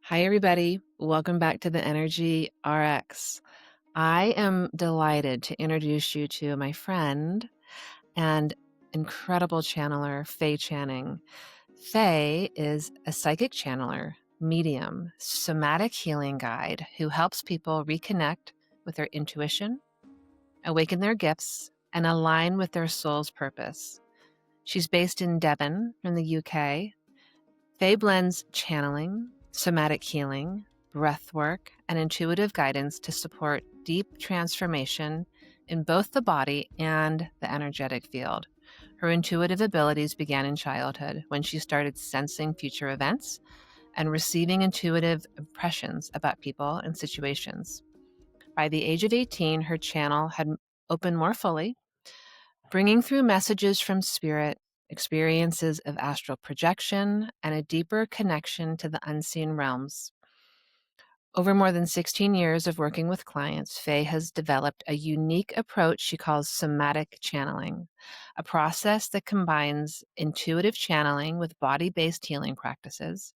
Hi, everybody. Welcome back to the Energy RX. I am delighted to introduce you to my friend and incredible channeler, Faye Channing. Faye is a psychic channeler, medium, somatic healing guide who helps people reconnect with their intuition, awaken their gifts, and align with their soul's purpose. She's based in Devon in the UK. Faye blends channeling, somatic healing, breath work, and intuitive guidance to support deep transformation in both the body and the energetic field. Her intuitive abilities began in childhood when she started sensing future events and receiving intuitive impressions about people and situations. By the age of 18, her channel had opened more fully, bringing through messages from spirit, experiences of astral projection, and a deeper connection to the unseen realms. Over more than 16 years of working with clients, Faye has developed a unique approach she calls somatic channeling, a process that combines intuitive channeling with body-based healing practices.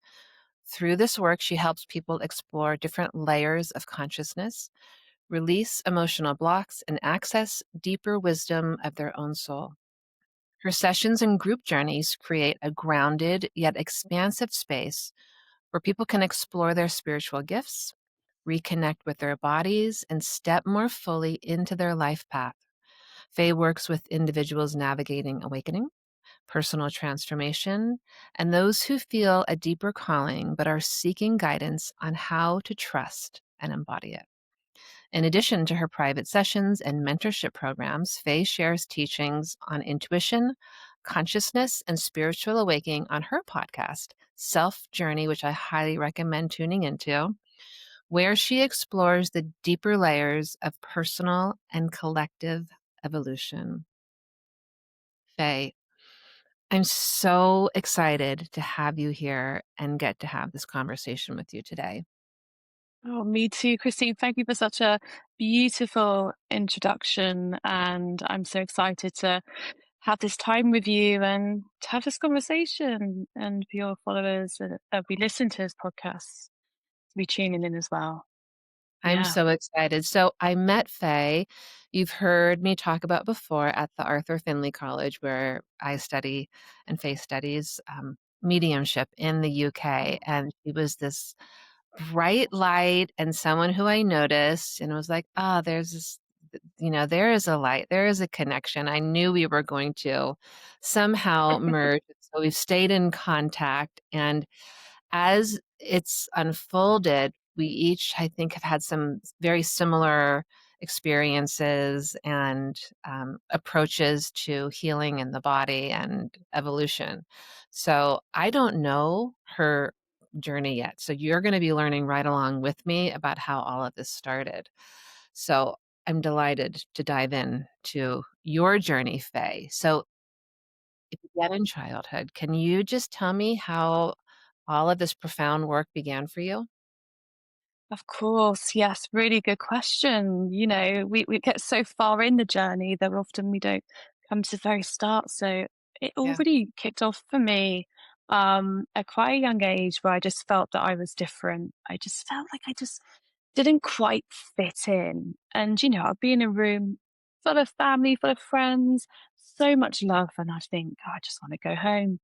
Through this work, she helps people explore different layers of consciousness, release emotional blocks, and access deeper wisdom of their own soul. Her sessions and group journeys create a grounded yet expansive space where people can explore their spiritual gifts, reconnect with their bodies, and step more fully into their life path. Faye works with individuals navigating awakening, personal transformation, and those who feel a deeper calling but are seeking guidance on how to trust and embody it. In addition to her private sessions and mentorship programs, Faye shares teachings on intuition, consciousness, and spiritual awakening on her podcast, Self Journey, which I highly recommend tuning into, where she explores the deeper layers of personal and collective evolution. Faye, I'm so excited to have you here and get to have this conversation with you today. Oh, me too, Christine. Thank you for such a beautiful introduction. And I'm so excited to have this time with you and to have this conversation and for your followers that we listen to this podcast to be tuning in as well. I'm Yeah. so excited. So I met Faye. You've heard me talk about before at the Arthur Findlay College, where I study and Faye studies mediumship in the UK. And she was this bright light and someone who I noticed and was like, ah, there's this, there is a light, there is a connection. I knew we were going to somehow merge. So we've stayed in contact. And as it's unfolded, we each, I think, have had some very similar experiences and approaches to healing in the body and evolution. So I don't know her journey yet. So you're going to be learning right along with me about how all of this started. So I'm delighted to dive in to your journey, Faye. So it began in childhood. Can you just tell me how all of this profound work began for you? Of course, yes, really good question. We get so far in the journey that often we don't come to the very start. So it Yeah. already kicked off for me at quite a young age where I just felt that I was different. I just felt like I just didn't quite fit in. And, I'd be in a room full of family, full of friends, so much love. And I'd think, oh, I just want to go home.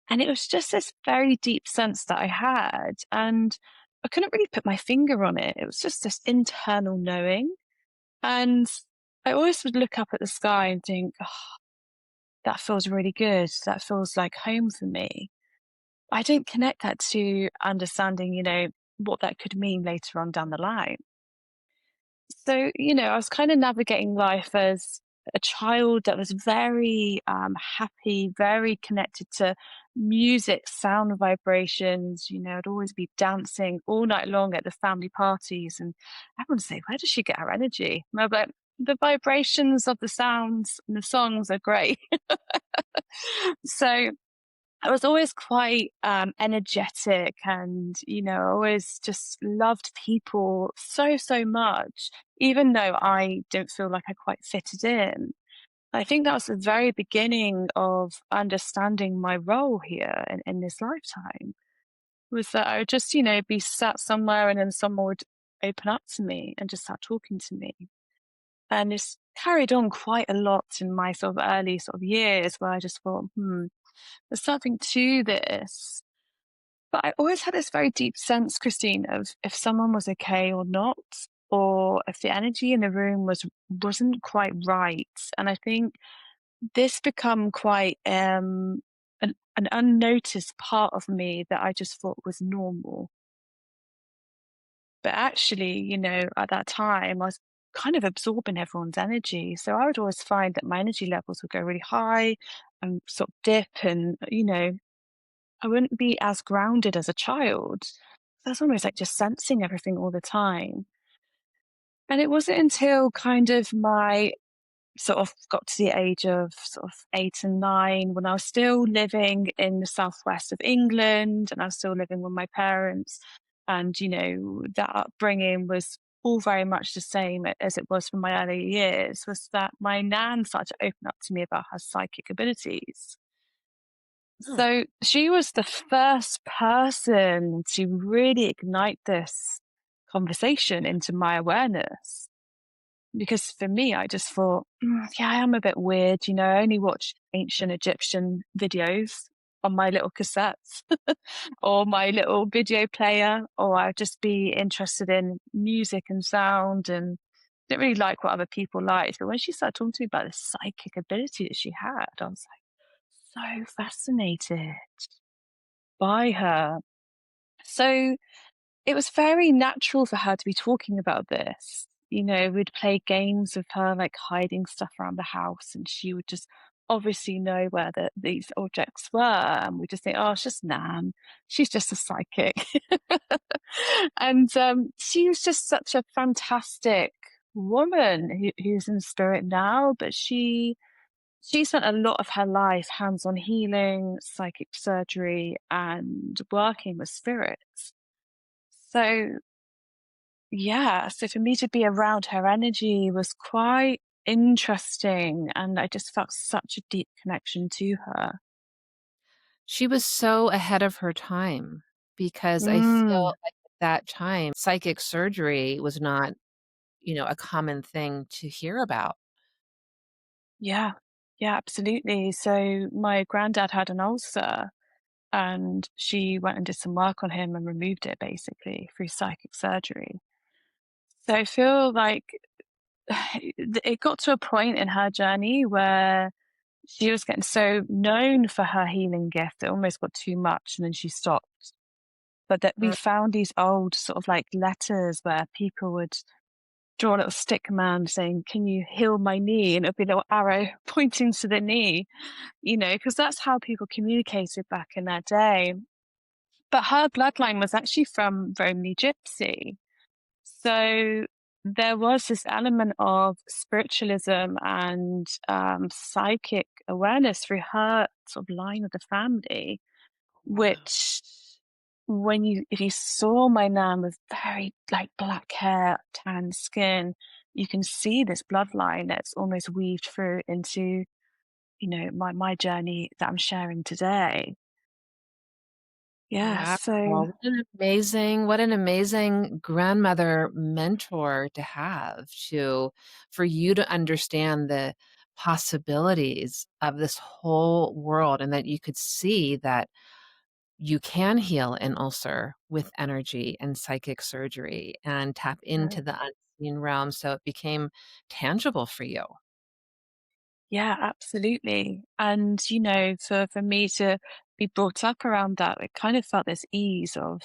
And it was just this very deep sense that I had. And I couldn't really put my finger on it. It was just this internal knowing. And I always would look up at the sky and think, oh, that feels really good. That feels like home for me. I didn't connect that to understanding, what that could mean later on down the line. So, I was kind of navigating life as a child that was very happy, very connected to music, sound vibrations. I'd always be dancing all night long at the family parties. And everyone would say, where does she get her energy? And I'd be like, the vibrations of the sounds and the songs are great. So I was always quite energetic and, I always just loved people so, so much, even though I don't feel like I quite fitted in. I think that was the very beginning of understanding my role here in this lifetime was that I would just, be sat somewhere and then someone would open up to me and just start talking to me. And it's carried on quite a lot in my sort of early sort of years where I just thought, there's something to this. But I always had this very deep sense, Christine, of if someone was okay or not, or if the energy in the room wasn't quite right. And I think this become quite an unnoticed part of me that I just thought was normal. But actually, at that time, I was kind of absorbing everyone's energy. So I would always find that my energy levels would go really high and sort of dip. And, I wouldn't be as grounded as a child. So I was almost like just sensing everything all the time. And it wasn't until kind of my sort of got to the age of sort of 8 and 9 when I was still living in the southwest of England and I was still living with my parents. And, that upbringing was all very much the same as it was from my early years, was that my nan started to open up to me about her psychic abilities. Hmm. So she was the first person to really ignite this conversation into my awareness. Because for me, I just thought, yeah, I am a bit weird. I only watch ancient Egyptian videos on my little cassettes or my little video player, or I'd just be interested in music and sound and didn't really like what other people liked. But when she started talking to me about the psychic ability that she had, I was like so fascinated by her. So it was very natural for her to be talking about this. We'd play games with her, like hiding stuff around the house, and she would just obviously know where these objects were. And we just think, oh, it's just Nan. She's just a psychic. And she was just such a fantastic woman who's in spirit now, but she spent a lot of her life hands on healing, psychic surgery, and working with spirits. So yeah, so for me to be around her energy was quite interesting, and I just felt such a deep connection to her. She was so ahead of her time because I Mm, feel like at that time, psychic surgery was not, a common thing to hear about. yeah, yeah, absolutely. So my granddad had an ulcer, and she went and did some work on him and removed it basically through psychic surgery. So I feel like it got to a point in her journey where she was getting so known for her healing gift, it almost got too much, and then she stopped. But that we Mm. found these old sort of like letters where people would draw a little stick man saying, "Can you heal my knee?" And it'd be a little arrow pointing to the knee, because that's how people communicated back in that day. But her bloodline was actually from Romany Gypsy. So there was this element of spiritualism and psychic awareness through her sort of line of the family, Wow. which if you saw my nan with very like black hair, tan skin, you can see this bloodline that's almost weaved through into, my journey that I'm sharing today. Yeah, Wow. so What an amazing grandmother mentor to have for you to understand the possibilities of this whole world and that you could see that you can heal an ulcer with energy and psychic surgery and tap into the unseen realm so it became tangible for you. yeah, absolutely. And, for me to be brought up around that, it kind of felt this ease of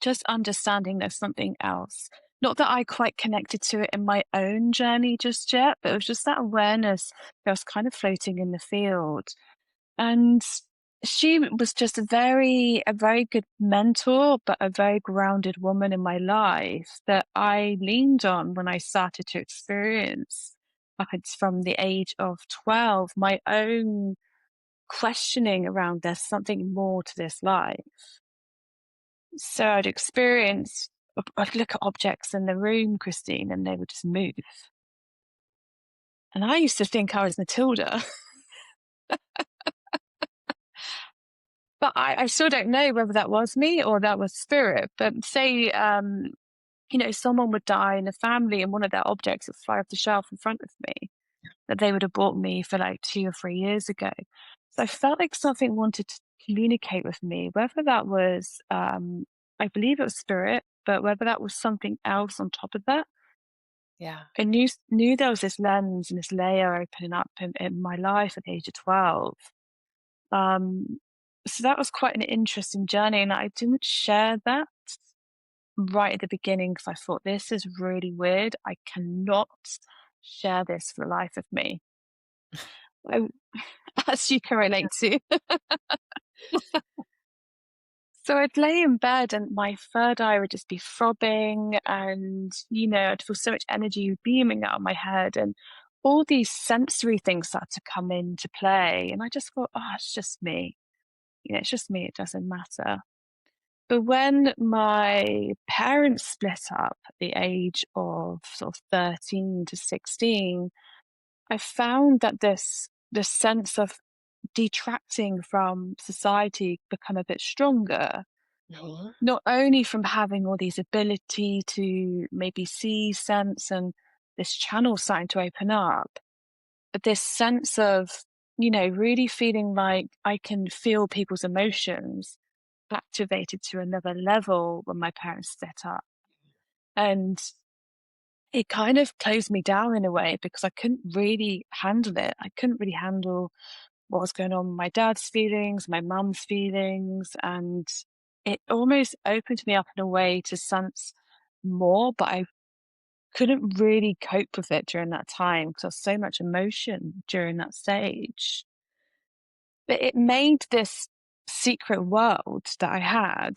just understanding there's something else. Not that I quite connected to it in my own journey just yet, but it was just that awareness that was kind of floating in the field. And she was just a very good mentor, but a very grounded woman in my life that I leaned on when I started to experience, from the age of 12, my own questioning around there's something more to this life. So I'd look at objects in the room, Christine, and they would just move. And I used to think I was Matilda. But I still don't know whether that was me or that was spirit. But say, someone would die in the family and one of their objects would fly off the shelf in front of me that they would have bought me for like 2 or 3 years ago. So I felt like something wanted to communicate with me, whether that was, I believe it was spirit, but whether that was something else on top of that. Yeah. I knew there was this lens and this layer opening up in my life at the age of 12. Um, so that was quite an interesting journey, and I didn't share that right at the beginning because I thought this is really weird. I cannot share this for the life of me. I, as you can relate to. So I'd lay in bed and my third eye would just be throbbing and, I'd feel so much energy beaming out of my head and all these sensory things started to come into play. And I just thought, oh, it's just me. It's just me. It doesn't matter. But when my parents split up at the age of sort of 13 to 16, I found that this sense of detracting from society become a bit stronger. Mhm. Not only from having all these ability to maybe see, sense, and this channel starting to open up, but this sense of, really feeling like I can feel people's emotions activated to another level when my parents split up. And it kind of closed me down in a way because I couldn't really handle it. I couldn't really handle what was going on with my dad's feelings, my mum's feelings, and it almost opened me up in a way to sense more, but I couldn't really cope with it during that time because there was so much emotion during that stage. But it made this secret world that I had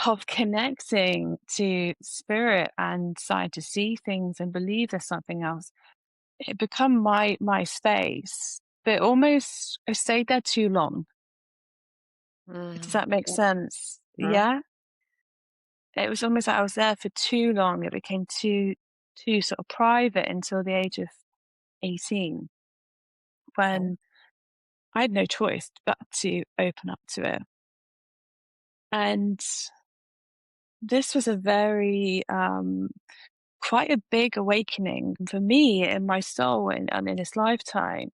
of connecting to spirit and starting to see things and believe there's something else. It become my space, but almost I stayed there too long. Does Mm. that make sense? Mhm. Yeah? It was almost like I was there for too long. It became too sort of private until the age of 18 Okay. when I had no choice but to open up to it. And this was a very quite a big awakening for me in my soul and in this lifetime.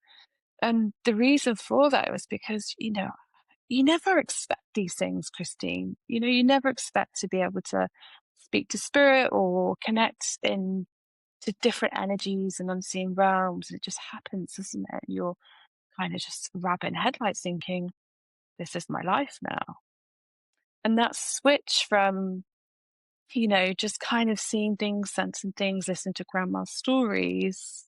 And the reason for that was because, you never expect these things, Christine. You never expect to be able to speak to spirit or connect in to different energies and unseen realms. It just happens, doesn't it? You're kind of just rabbit in headlights thinking, this is my life now. And that switch from, just kind of seeing things, sensing things, listening to grandma's stories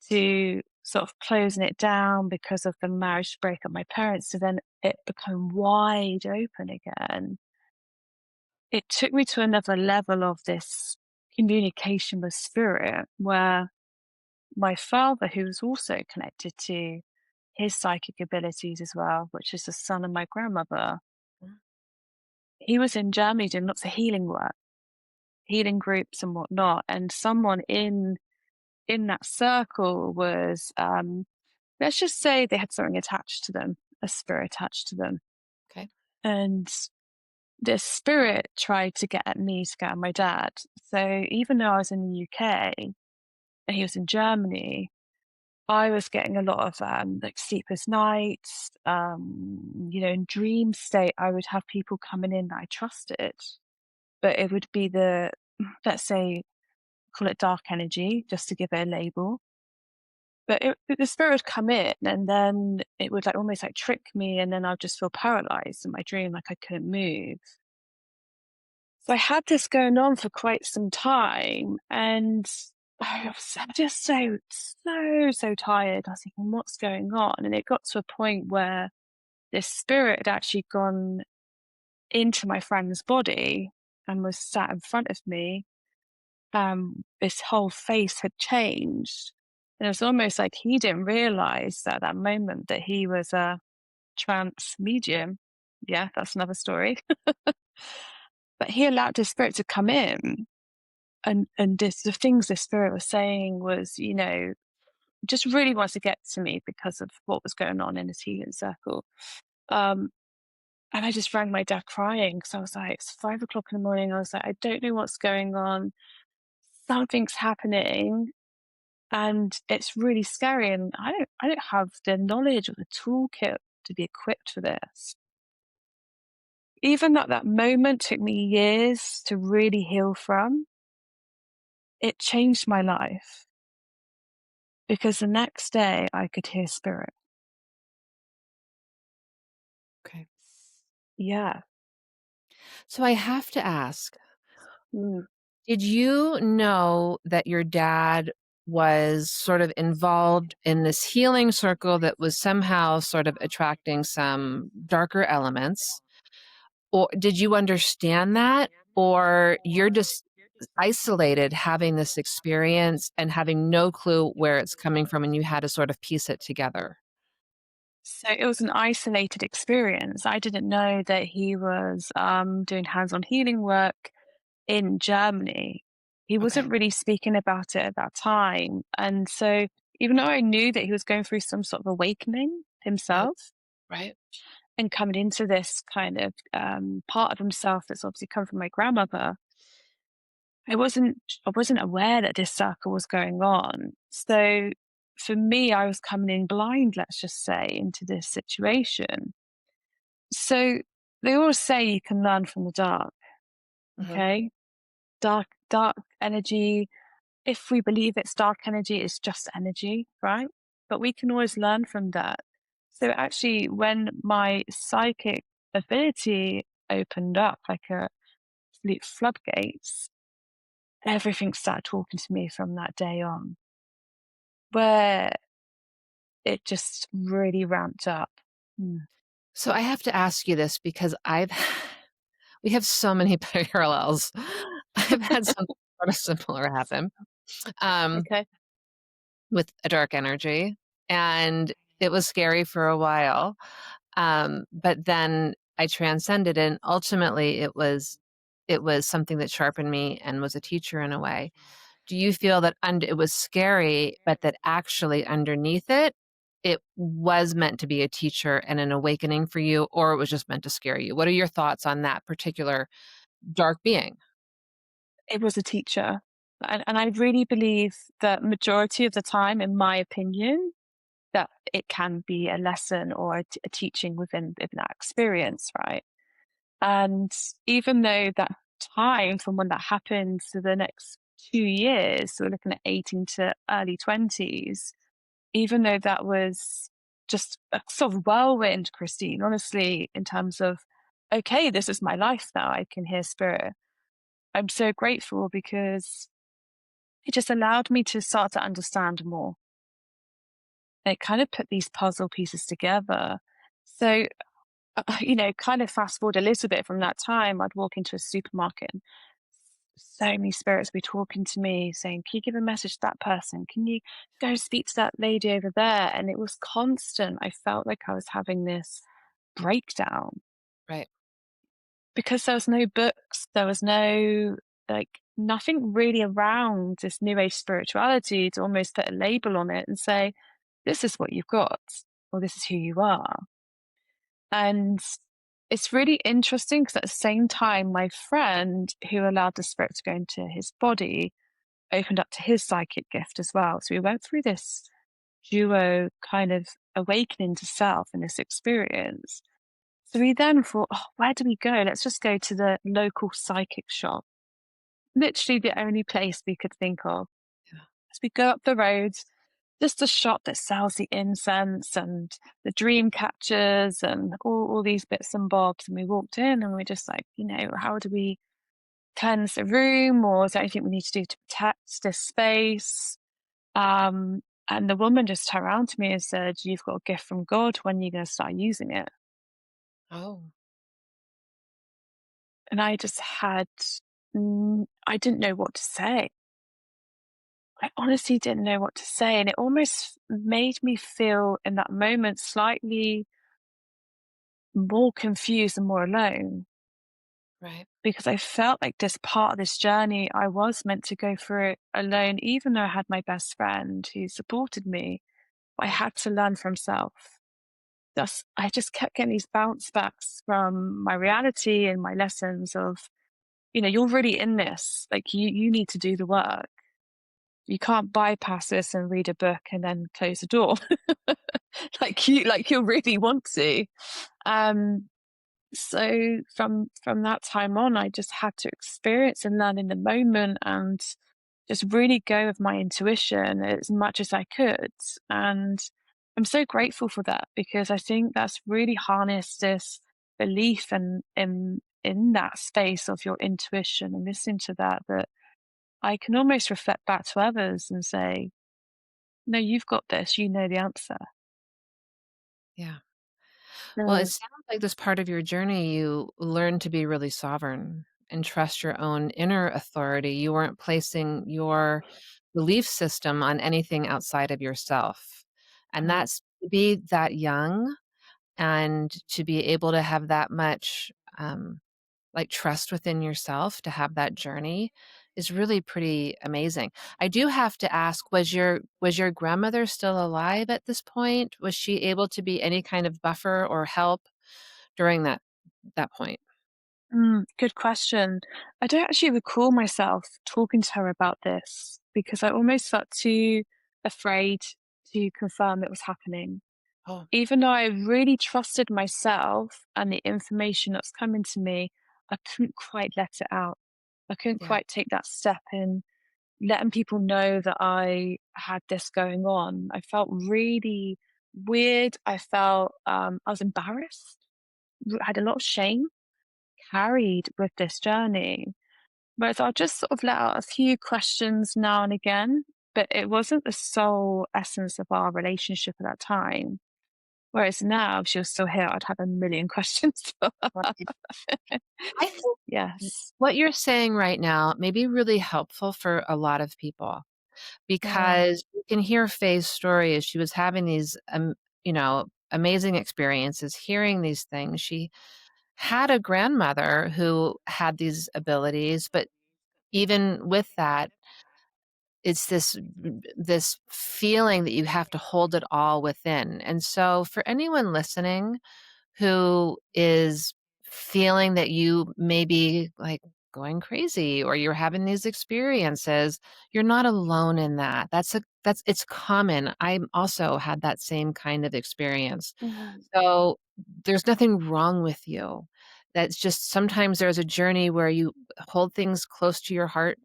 to sort of closing it down because of the marriage breakup my parents, so then it become wide open again. It took me to another level of this communication with spirit where my father, who was also connected to his psychic abilities as well, which is the son of my grandmother, he was in Germany doing lots of healing work, healing groups and whatnot. And someone in that circle was let's just say they had something attached to them, a spirit attached to them. Okay. And the spirit tried to get at me to get at my dad. So even though I was in the UK and he was in Germany, I was getting a lot of like sleepless nights. In dream state, I would have people coming in that I trusted, but it would be let's say, call it dark energy, just to give it a label. But the spirit would come in and then it would like almost like trick me, and then I'd just feel paralyzed in my dream, like I couldn't move. So I had this going on for quite some time, and I was just so tired. I was thinking, what's going on? And it got to a point where this spirit had actually gone into my friend's body and was sat in front of me. His whole face had changed. And it was almost like he didn't realize at that moment that he was a trance medium. Yeah, that's another story. But he allowed the spirit to come in, and the things the spirit was saying was, just really wanted to get to me because of what was going on in his healing circle. Um, and I just rang my dad crying because I was like, it's 5 o'clock in the morning. I was like, I don't know what's going on. Something's happening and it's really scary. And I don't have the knowledge or the toolkit to be equipped for this. Even that moment took me years to really heal from, it changed my life because the next day I could hear spirit. Okay. Yeah. So I have to ask, Mm. did you know that your dad was sort of involved in this healing circle that was somehow sort of attracting some darker elements? Or did you understand that? Or you're just isolated having this experience and having no clue where it's coming from and you had to sort of piece it together? So it was an isolated experience. I didn't know that he was doing hands on healing work in Germany. He Okay. wasn't really speaking about it at that time. And so, even though I knew that he was going through some sort of awakening Right. himself Right. and coming into this kind of part of himself that's obviously come from my grandmother, I wasn't aware that this circle was going on. So for me, I was coming in blind, let's just say, into this situation. So they always say you can learn from the dark, Mhm. okay? Dark energy. If we believe it's dark energy, it's just energy, right? But we can always learn from that. So actually, when my psychic ability opened up like a absolute floodgates, everything started talking to me from that day on, where it just really ramped up. Mm. So I have to ask you this because we have so many parallels. I've had something sort of similar happen, um, Okay. with a dark energy, and it was scary for a while, but then I transcended, and ultimately it was something that sharpened me and was a teacher in a way. Do you feel that it was scary, but that actually underneath it, it was meant to be a teacher and an awakening for you, or it was just meant to scare you? What are your thoughts on that particular dark being? It was a teacher. And I really believe that majority of the time, in my opinion, that it can be a lesson or a teaching within that experience, right? And even though that time from when that happened to the next 2 years, so we're looking at 18 to early 20s, even though that was just a sort of whirlwind, Christine, honestly, in terms of, okay, this is my life now, I can hear spirit. I'm so grateful because it just allowed me to start to understand more. It kind of put these puzzle pieces together. So, kind of fast forward a little bit from that time, I'd walk into a supermarket and so many spirits would be talking to me saying, can you give a message to that person? Can you go speak to that lady over there? And it was constant. I felt like I was having this breakdown Right. because there was no books, there was no, like, nothing really around this new age spirituality to almost put a label on it and say, this is what you've got, or this is who you are. And it's really interesting because at the same time, my friend who allowed the spirit to go into his body opened up to his psychic gift as well. So we went through this duo kind of awakening to self in this experience. So we then thought, oh, where do we go? Let's just go to the local psychic shop. Literally the only place we could think of. Yeah. As we go up the road, just a shop that sells the incense and the dream catchers and all these bits and bobs. And we walked in and we're just like, how do we cleanse the room, or is there anything we need to do to protect this space? And the woman just turned around to me and said, you've got a gift from God. When are you going to start using it? Oh, And I just had, I didn't know what to say. I honestly didn't know what to say. And it almost made me feel in that moment slightly more confused and more alone. Right. because I felt like this part of this journey, I was meant to go through it alone, even though I had my best friend who supported me. I Yeah. had to learn from self. Thus, I just kept getting these bounce backs from my reality and my lessons of, you're really in this. Like you need to do the work. You can't bypass this and read a book and then close the door like you really want to. Um, so from that time on, I just had to experience and learn in the moment and just really go with my intuition as much as I could. And I'm so grateful for that because I think that's really harnessed this belief in that space of your intuition and listening to that I can almost reflect back to others and say, no, you've got this, you know the answer. Yeah. Well, it So, sounds like this part of your journey, you learned to be really sovereign and trust your own inner authority. You weren't placing your belief system on anything outside of yourself. And mm, that's to be that young and to be able to have that much like trust within yourself to have that journey is really pretty amazing. I do have to ask, was your grandmother still alive at this point? Was she able to be any kind of buffer or help during that point? good question. I don't actually recall myself talking to her about this because I almost felt too afraid to confirm it was happening. Oh, Even though I really trusted myself and the information that's coming to me, I couldn't quite let it out. I couldn't yeah, quite take that step in letting people know that I had this going on. I felt really weird. I felt I was embarrassed. I had a lot of shame carried with this journey. Whereas I'll just sort of let out a few questions now and again, but it wasn't the sole essence of our relationship at that time. Whereas now, if she was still here, I'd have a million questions for her. right. I think Yes. what you're saying right now may be really helpful for a lot of people Yeah. because you can hear Faye's story as she was having these, amazing experiences, hearing these things. She had a grandmother who had these abilities, but even with that, it's this feeling that you have to hold it all within. And so for anyone listening who is feeling that you may be like going crazy or you're having these experiences, you're not alone in that. That's it's common. I also had that same kind of experience. Mhm. So there's nothing wrong with you. That's just sometimes there's a journey where you hold things close to your heart,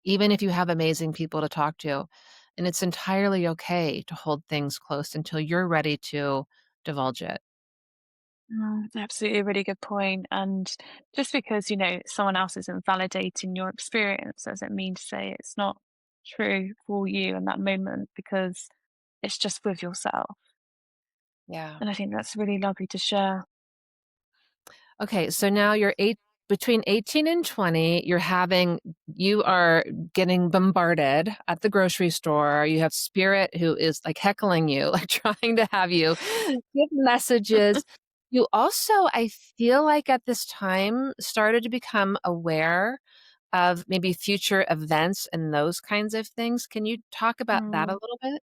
even if you have amazing people to talk to. And it's entirely okay to hold things close until you're ready to divulge it. Absolutely, a really good point. And just because, someone else isn't validating your experience doesn't mean to say it's not true for you in that moment because it's just with yourself. Yeah. And I think that's really lovely to share. Okay, so now you're between 18 and 20, you are getting bombarded at the grocery store. You have spirit who is like heckling you, like trying to have you give messages. You also, I feel like at this time started to become aware of maybe future events and those kinds of things. Can you talk about that a Mm. little bit?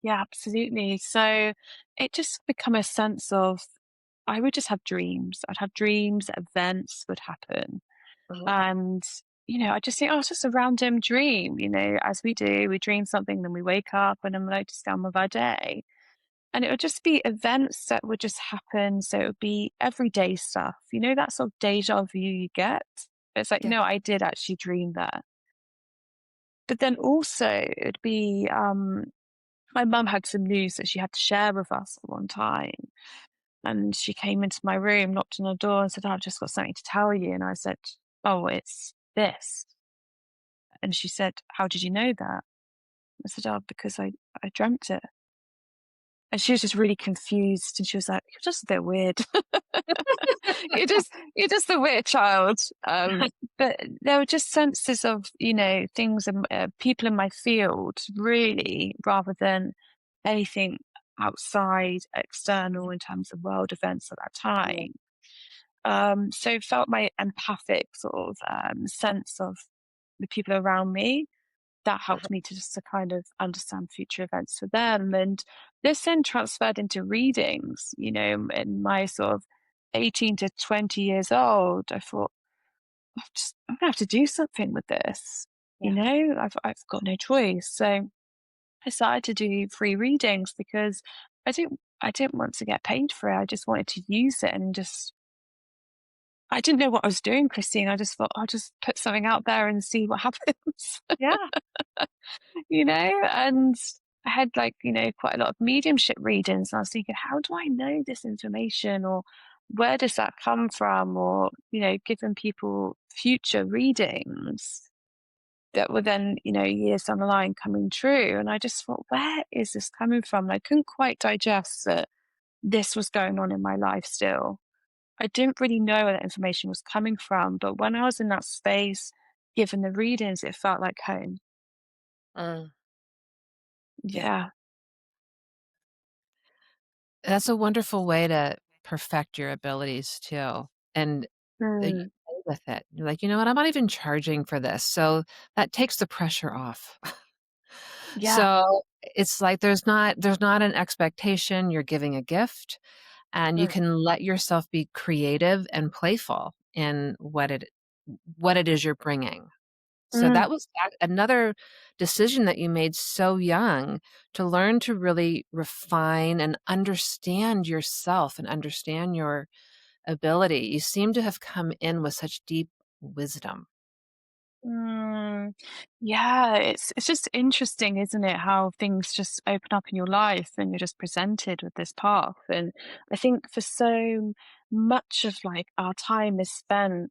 Yeah, absolutely. So it just become a sense of I would just have dreams. I'd have dreams, events would happen. Mhm. And, I just think, oh, it's just a random dream, as we do, we dream something, then we wake up and then we just get on with our day. And it would just be events that would just happen. So it would be everyday stuff, that sort of deja vu you get. It's like, Yeah, I did actually dream that. But then also it'd be my mum had some news that she had to share with us at one time. And she came into my room, knocked on the door, and said, "Oh, I've just got something to tell you." And I said, "Oh, it's this." And she said, "How did you know that?" I said, "Oh, because I dreamt it." And she was just really confused. And she was like, "You're just a bit weird. You're just a weird child." But there were just senses of, things, people in my field, really, rather than anything outside, external in terms of world events at that yeah. time. So felt my empathic sort of sense of the people around me. That Uh-huh. helped me to just to kind of understand future events for them. And this then transferred into readings, in my sort of 18 to 20 years old. I thought, I'm gonna have to do something with this. Yeah. I've got no choice. So I started to do free readings because I didn't want to get paid for it. I just wanted to use it and just I didn't know what I was doing, Christine. I just thought I'll just put something out there and see what happens. Yeah. And I had like, quite a lot of mediumship readings. And I was thinking, how do I know this information? Or where does that come from? Or, giving people future readings that were then, years down the line coming true. And I just thought, where is this coming from? And I couldn't quite digest that this was going on in my life still. I didn't really know where that information was coming from. But when I was in that space, given the readings, it felt like home. Mm, yeah. Yeah. That's a wonderful way to perfect your abilities too, and that you Mm, play with it. You're like, "You know what? I'm not even charging for this," so that takes the pressure off. yeah. So, it's like there's not an expectation, you're giving a gift, and you Mm, can let yourself be creative and playful in what it is you're bringing. So mm. that was another decision that you made so young to learn to really refine and understand yourself and understand your ability. You seem to have come in with such deep wisdom. Mm, yeah, it's just interesting, isn't it? How things just open up in your life and you're just presented with this path. And I think for so much of like our time is spent,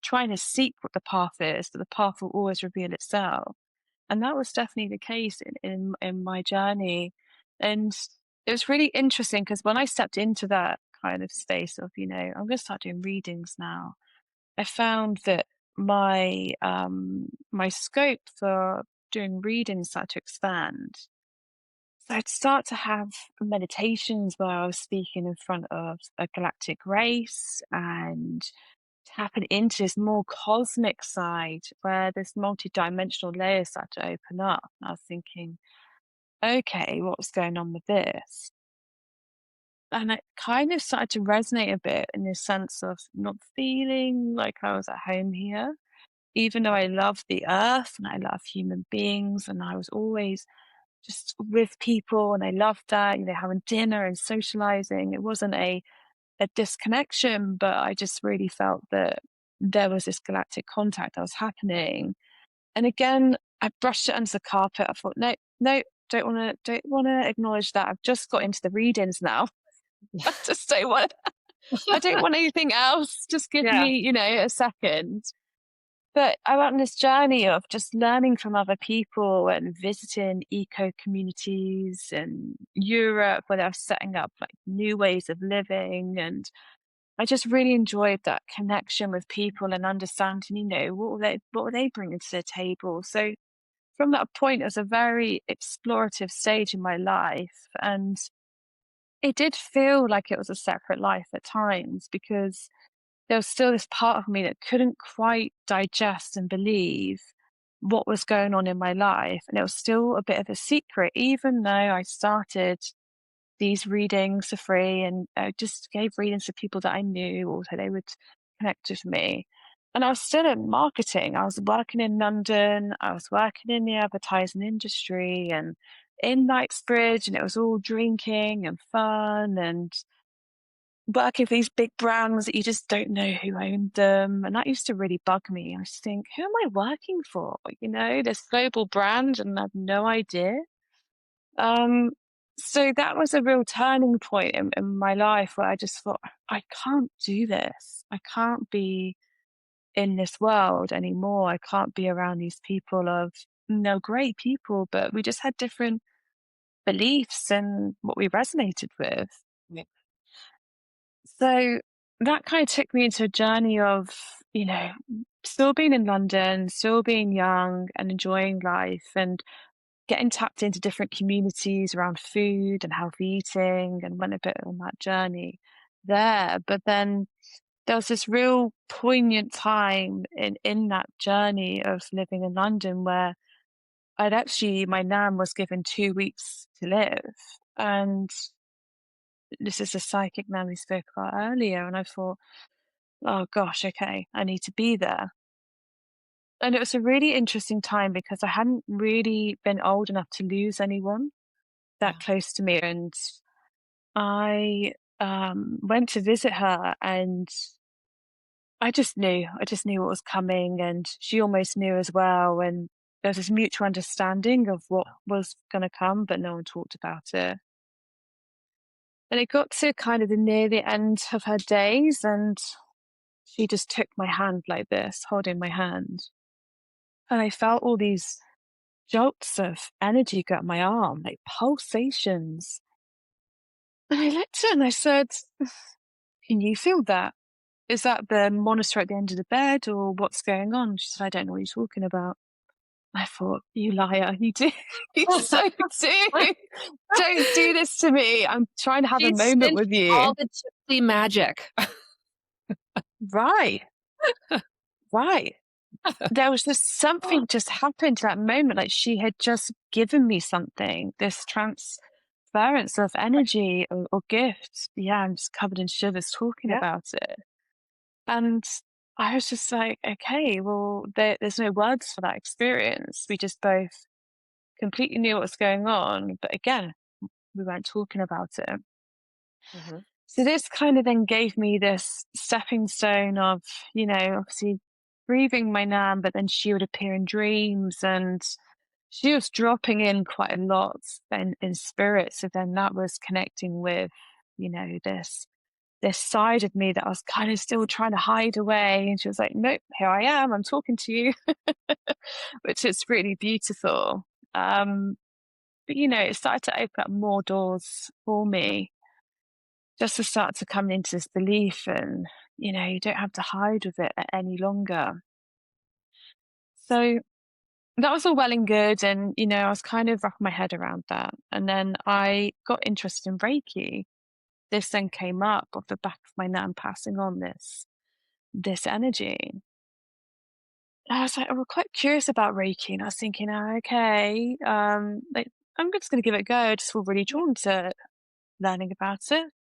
trying to seek what the path is, but the path will always reveal itself. And that was definitely the case in my journey. And it was really interesting because when I stepped into that kind of space of, I'm going to start doing readings now, I found that my scope for doing reading started to expand. So I'd start to have meditations where I was speaking in front of a galactic race and tapping into this more cosmic side where this multi-dimensional layer started to open up. And I was thinking, okay, what's going on with this? And it kind of started to resonate a bit in the sense of not feeling like I was at home here even though I love the earth and I love human beings, and I was always just with people and I loved that, having dinner and socializing. It wasn't a disconnection, but I just really felt that there was this galactic contact that was happening. And again, I brushed it under the carpet. I thought, no, no, don't want to acknowledge that. I've just got into the readings now. I just I don't want anything else. Just give Yeah. me, a second. But I went on this journey of just learning from other people and visiting eco communities in Europe where they're setting up like new ways of living. And I just really enjoyed that connection with people and understanding, what were they bringing to the table. So from that point, it was a very explorative stage in my life. And it did feel like it was a separate life at times because there was still this part of me that couldn't quite digest and believe what was going on in my life. And it was still a bit of a secret, even though I started these readings for free and just gave readings to people that I knew or so they would connect with me. And I was still in marketing. I was working in London, I was working in the advertising industry and in Knightsbridge, and it was all drinking and fun and working for these big brands that you just don't know who owned them. And that used to really bug me. I used to think, who am I working for? This global brand and I have no idea. Um, so that was a real turning point in my life where I just thought, I can't do this. I can't be in this world anymore. I can't be around these people of no great people, but we just had different beliefs and what we resonated with. Right. So that kind of took me into a journey of, you know, still being in London, still being young and enjoying life and getting tapped into different communities around food and healthy eating and went a bit on that journey there. But then there was this real poignant time in that journey of living in London where my nan was given 2 weeks to live. And this is a psychic nan we spoke about earlier. And I thought, oh gosh, okay, I need to be there. And it was a really interesting time because I hadn't really been old enough to lose anyone that Yeah. close to me. And I went to visit her, and I just knew what was coming, and she almost knew as well. And there was this mutual understanding of what was going to come, but no one talked about it. And it got to kind of the near the end of her days, and she just took my hand like this, holding my hand. And I felt all these jolts of energy go up my arm, like pulsations. And I looked at her and I said, can you feel that? Is that the monitor at the end of the bed or what's going on? She said, I don't know what you're talking about. I thought, you liar, you do. You so do. Don't do this to me. I'm trying to have a She moment sent with you you. all the gypsy magic. Right, right. There was just something just happened to that moment. Like she had just given me something, this transference of energy or gifts. Yeah, I'm just covered in shivers talking Yeah. about it. And I was just like, okay, well, there's no words for that experience. We just both completely knew what was going on. But again, we weren't talking about it. Mhm. So this kind of then gave me this stepping stone of, obviously grieving my nan, but then she would appear in dreams, and she was dropping in quite a lot in spirit. So then that was connecting with, this side of me that I was kind of still trying to hide away. And she was like, nope, here I am. I'm talking to you, which is really beautiful. Um, but, it started to open up more doors for me just to start to come into this belief. And, you don't have to hide with it any longer. So that was all well and good. And, I was kind of wrapping my head around that. And then I got interested in Reiki. This then came up off the back of my nan passing on this energy. I was like, I'm quite curious about Reiki, and I was thinking, oh, okay, like I'm just going to give it a go. I just feel really drawn to learning about it.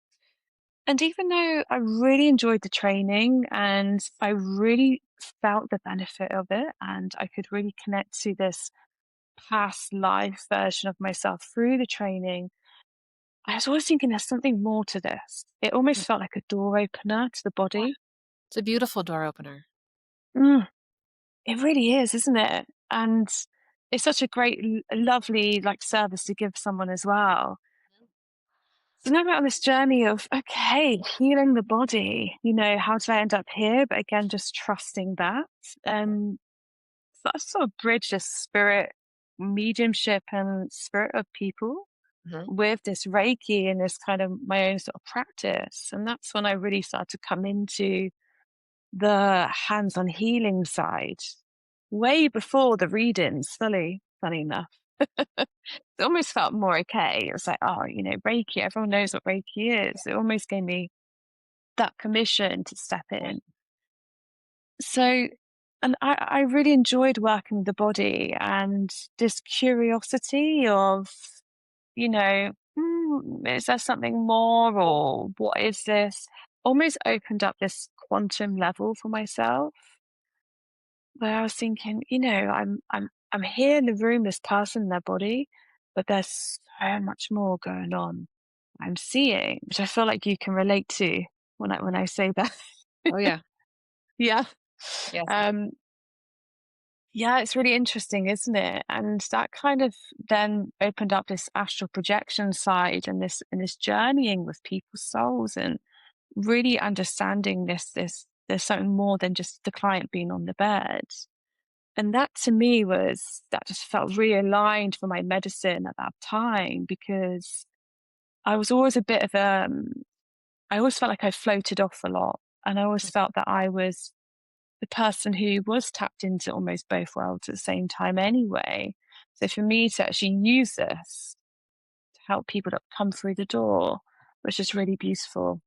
And even though I really enjoyed the training and I really felt the benefit of it, and I could really connect to this past life version of myself through the training, I was always thinking there's something more to this. It Mm. almost felt like a door opener to the body. It's a beautiful door opener. Mm, it really is, isn't it? And it's such a great, lovely like service to give someone as well. So now we're on this journey of, okay, healing the body, how did I end up here? But again, just trusting that. So I sort of bridge this spirit mediumship and spirit of people Mhm. with this Reiki and this kind of my own sort of practice. And that's when I really started to come into the hands-on healing side way before the readings, funny enough. It almost felt more okay. It was like, oh, Reiki, everyone knows what Reiki is. It almost gave me that permission to step Yeah. in. So, and I really enjoyed working with the body and this curiosity of, is there something more or what is this? Almost opened up this quantum level for myself where I was thinking, I'm here in the room, this person, their body, but there's so much more going on. I'm seeing, which I feel like you can relate to when I say that. Oh, yeah. Yeah. Yes. Um, yeah, it's really interesting, isn't it? And that kind of then opened up this astral projection side and this journeying with people's souls and really understanding this there's something more than just the client being on the bed. And that to me that just felt really aligned for my medicine at that time because I was always a bit of I always felt like I floated off a lot. And I always felt that I was the person who was tapped into almost both worlds at the same time anyway. So for me to actually use this to help people that come through the door was just really beautiful.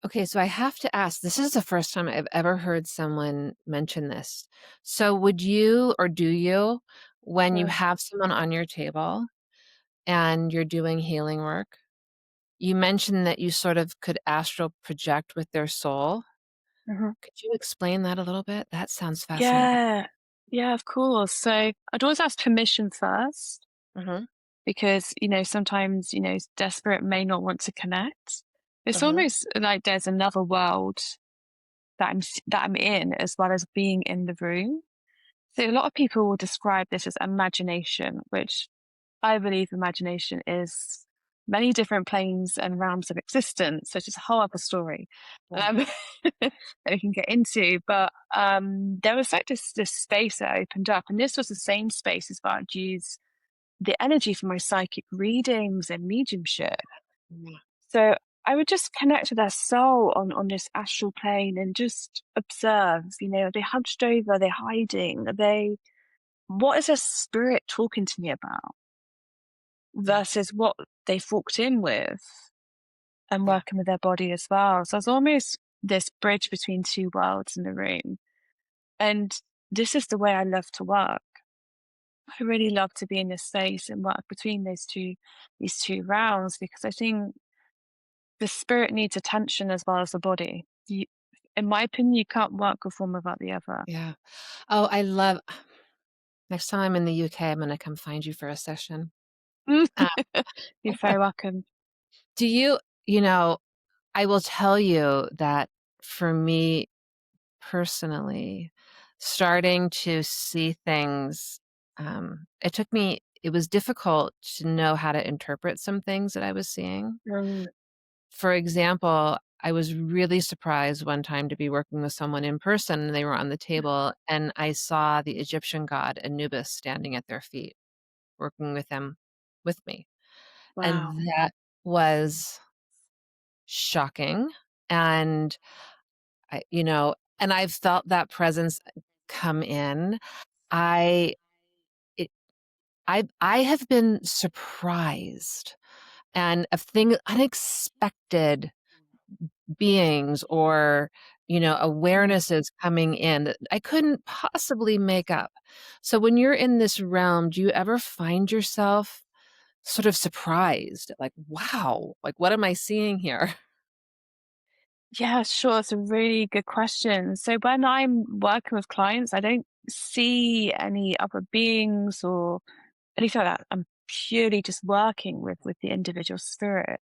Okay, so I have to ask, this is the first time I've ever heard someone mention this. So would you or do you, when you Mm. have someone on your table and you're doing healing work, you mentioned that you sort of could astral project with their soul. Mhm. Could you explain that a little bit? That sounds fascinating. Yeah. Yeah, of course. So I'd always ask permission first Mhm, because, sometimes, desperate may not want to connect. It's uh-huh, almost like there's another world that I'm in as well as being in the room. So a lot of people will describe this as imagination, which I believe imagination is many different planes and realms of existence. So it's just a whole other story yeah, um, that we can get into. But there was like this space that opened up, and this was the same space as where I'd use the energy for my psychic readings and mediumship. yeah, So I would just connect with their soul on this astral plane and just observe. Are they hunched over? Are they hiding? Are they? What is their spirit talking to me about? yeah, Versus what they've walked in with and yeah, working with their body as well. So it's almost this bridge between two worlds in the room. And this is the way I love to work. I really love to be in this space and work between these two realms because I think the spirit needs attention as well as the body. In my opinion, you can't work with one without the other. yeah. Oh, I love next time I'm in the UK, I'm gonna come find you for a session. Uh, You're very welcome. do you you know, I will tell you that for me personally, starting to see things, it was difficult to know how to interpret some things that I was seeing. Mm, For example, I was really surprised one time to be working with someone in person, and they were on the table, and I saw the Egyptian god Anubis standing at their feet, working with them with me, and wow. that was shocking, and and I've felt that presence come in. I it I have been surprised and of thing unexpected beings or, Mm. awarenesses coming in that I couldn't possibly make up. So when you're in this realm, do you ever find yourself sort of surprised? Like, "Wow, like, what am I seeing here?" Yeah, sure. It's a really good question. So when I'm working with clients, I don't see any other beings or anything like that. I'm purely just working with the individual spirit.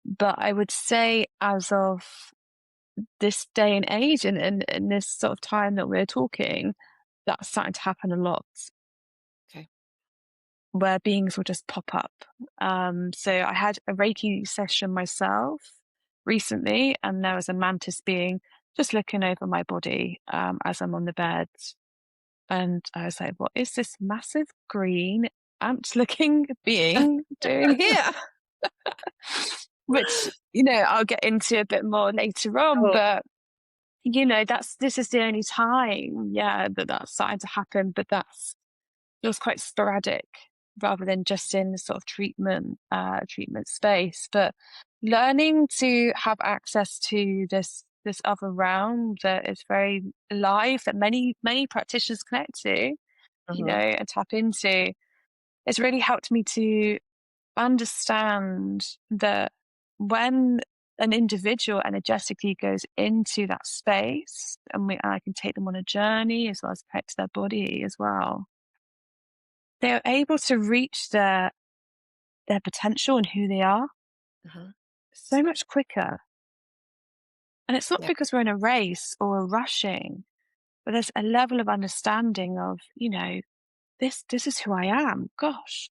But I would say as of this day and age and this sort of time that we're talking, that's starting to happen a lot Okay. where beings will just pop up. So I had a Reiki session myself recently, and there was a mantis being just looking over my body as I'm on the bed. And I was like, what is this massive green ant looking being doing here? Which, I'll get into a bit more later on, Oh, but this is the only time, yeah, that's starting to happen, but it was quite sporadic rather than just in the sort of treatment space. But learning to have access to this other realm that is very alive, that many practitioners connect to, mhm, and tap into, it's really helped me to understand that when an individual energetically goes into that space and I can take them on a journey as well as connect to their body as well, they're able to reach their potential and who they are mhm, so much quicker. And it's not yeah. because we're in a race or we're rushing, but there's a level of understanding of, this is who I am. Gosh,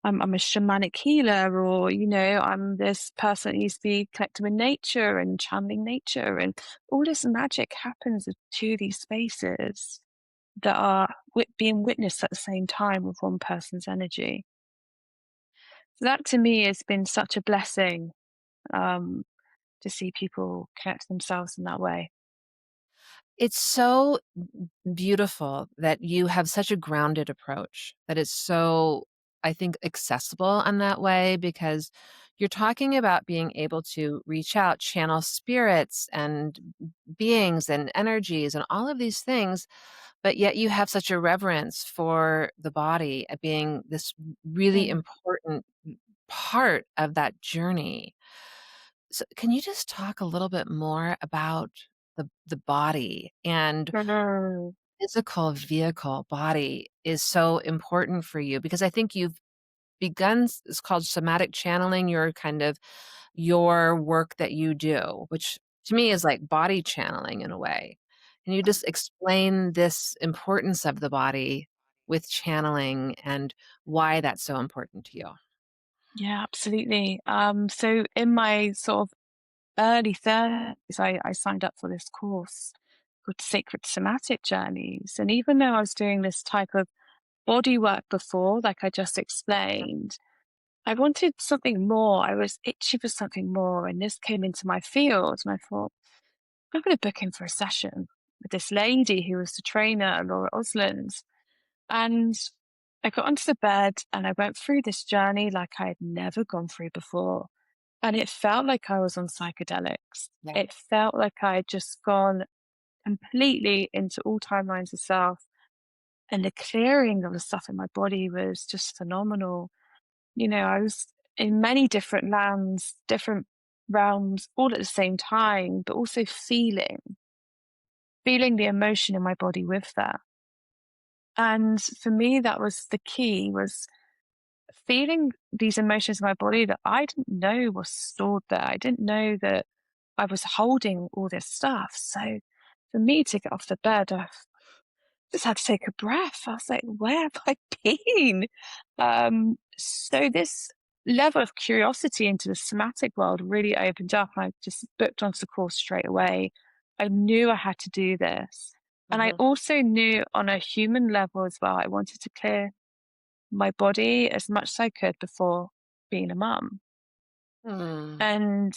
I'm a shamanic healer, or, I'm this person that needs to be connected with nature and channeling nature. And all this magic happens to these spaces that are being witnessed at the same time with one person's energy. So that to me has been such a blessing, um, to see people connect themselves in that way. It's so beautiful that you have such a grounded approach, that it's so, I think, accessible in that way because you're talking about being able to reach out, channel spirits and beings and energies and all of these things, but yet you have such a reverence for the body being this really Mm. important part of that journey. So can you just talk a little bit more about the body and Mm. physical vehicle body is so important for you? Because I think you've begun it's called somatic channeling, your kind of your work that you do, which to me is like body channeling in a way. Can you just explain this importance of the body with channeling and why that's so important to you? Yeah, absolutely. So in my sort of early 30s, I signed up for this course called Sacred Somatic Journeys. And even though I was doing this type of body work before, like I just explained, I wanted something more. I was itchy for something more. And this came into my field. And I thought, I'm going to book in for a session with this lady who was the trainer, Laura Oslands. And I got onto the bed and I went through this journey like I had never gone through before. And it felt like I was on psychedelics. Yeah. It felt like I had just gone completely into all timelines of self. And the clearing of the stuff in my body was just phenomenal. I was in many different lands, different realms, all at the same time, but also feeling the emotion in my body with that. And for me, that was the key was feeling these emotions in my body that I didn't know was stored there. I didn't know that I was holding all this stuff. So for me to get off the bed, I just had to take a breath. I was like, where have I been? So this level of curiosity into the somatic world really opened up. I just booked onto the course straight away. I knew I had to do this. And I Mhm. also knew on a human level as well, I wanted to clear my body as much as I could before being a mum. Mm. And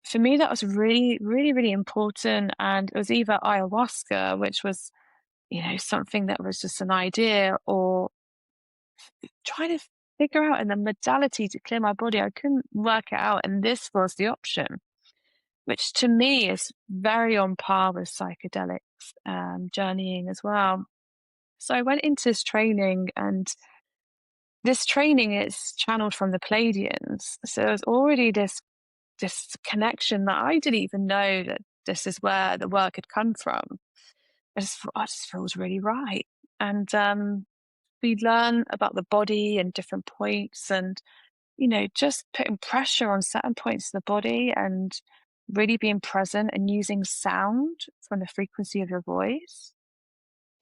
for me, that was really, really, really important. And it was either ayahuasca, which was, something that was just an idea, or trying to figure out in the modality to clear my body. I couldn't work it out. And this was the option, which to me is very on par with psychedelics, journeying as well. So I went into this training, and this training is channeled from the Pleiadians. So there's already this connection that I didn't even know that this is where the work had come from. I just feels really right. And we learn about the body and different points, and just putting pressure on certain points of the body and really being present and using sound from the frequency of your voice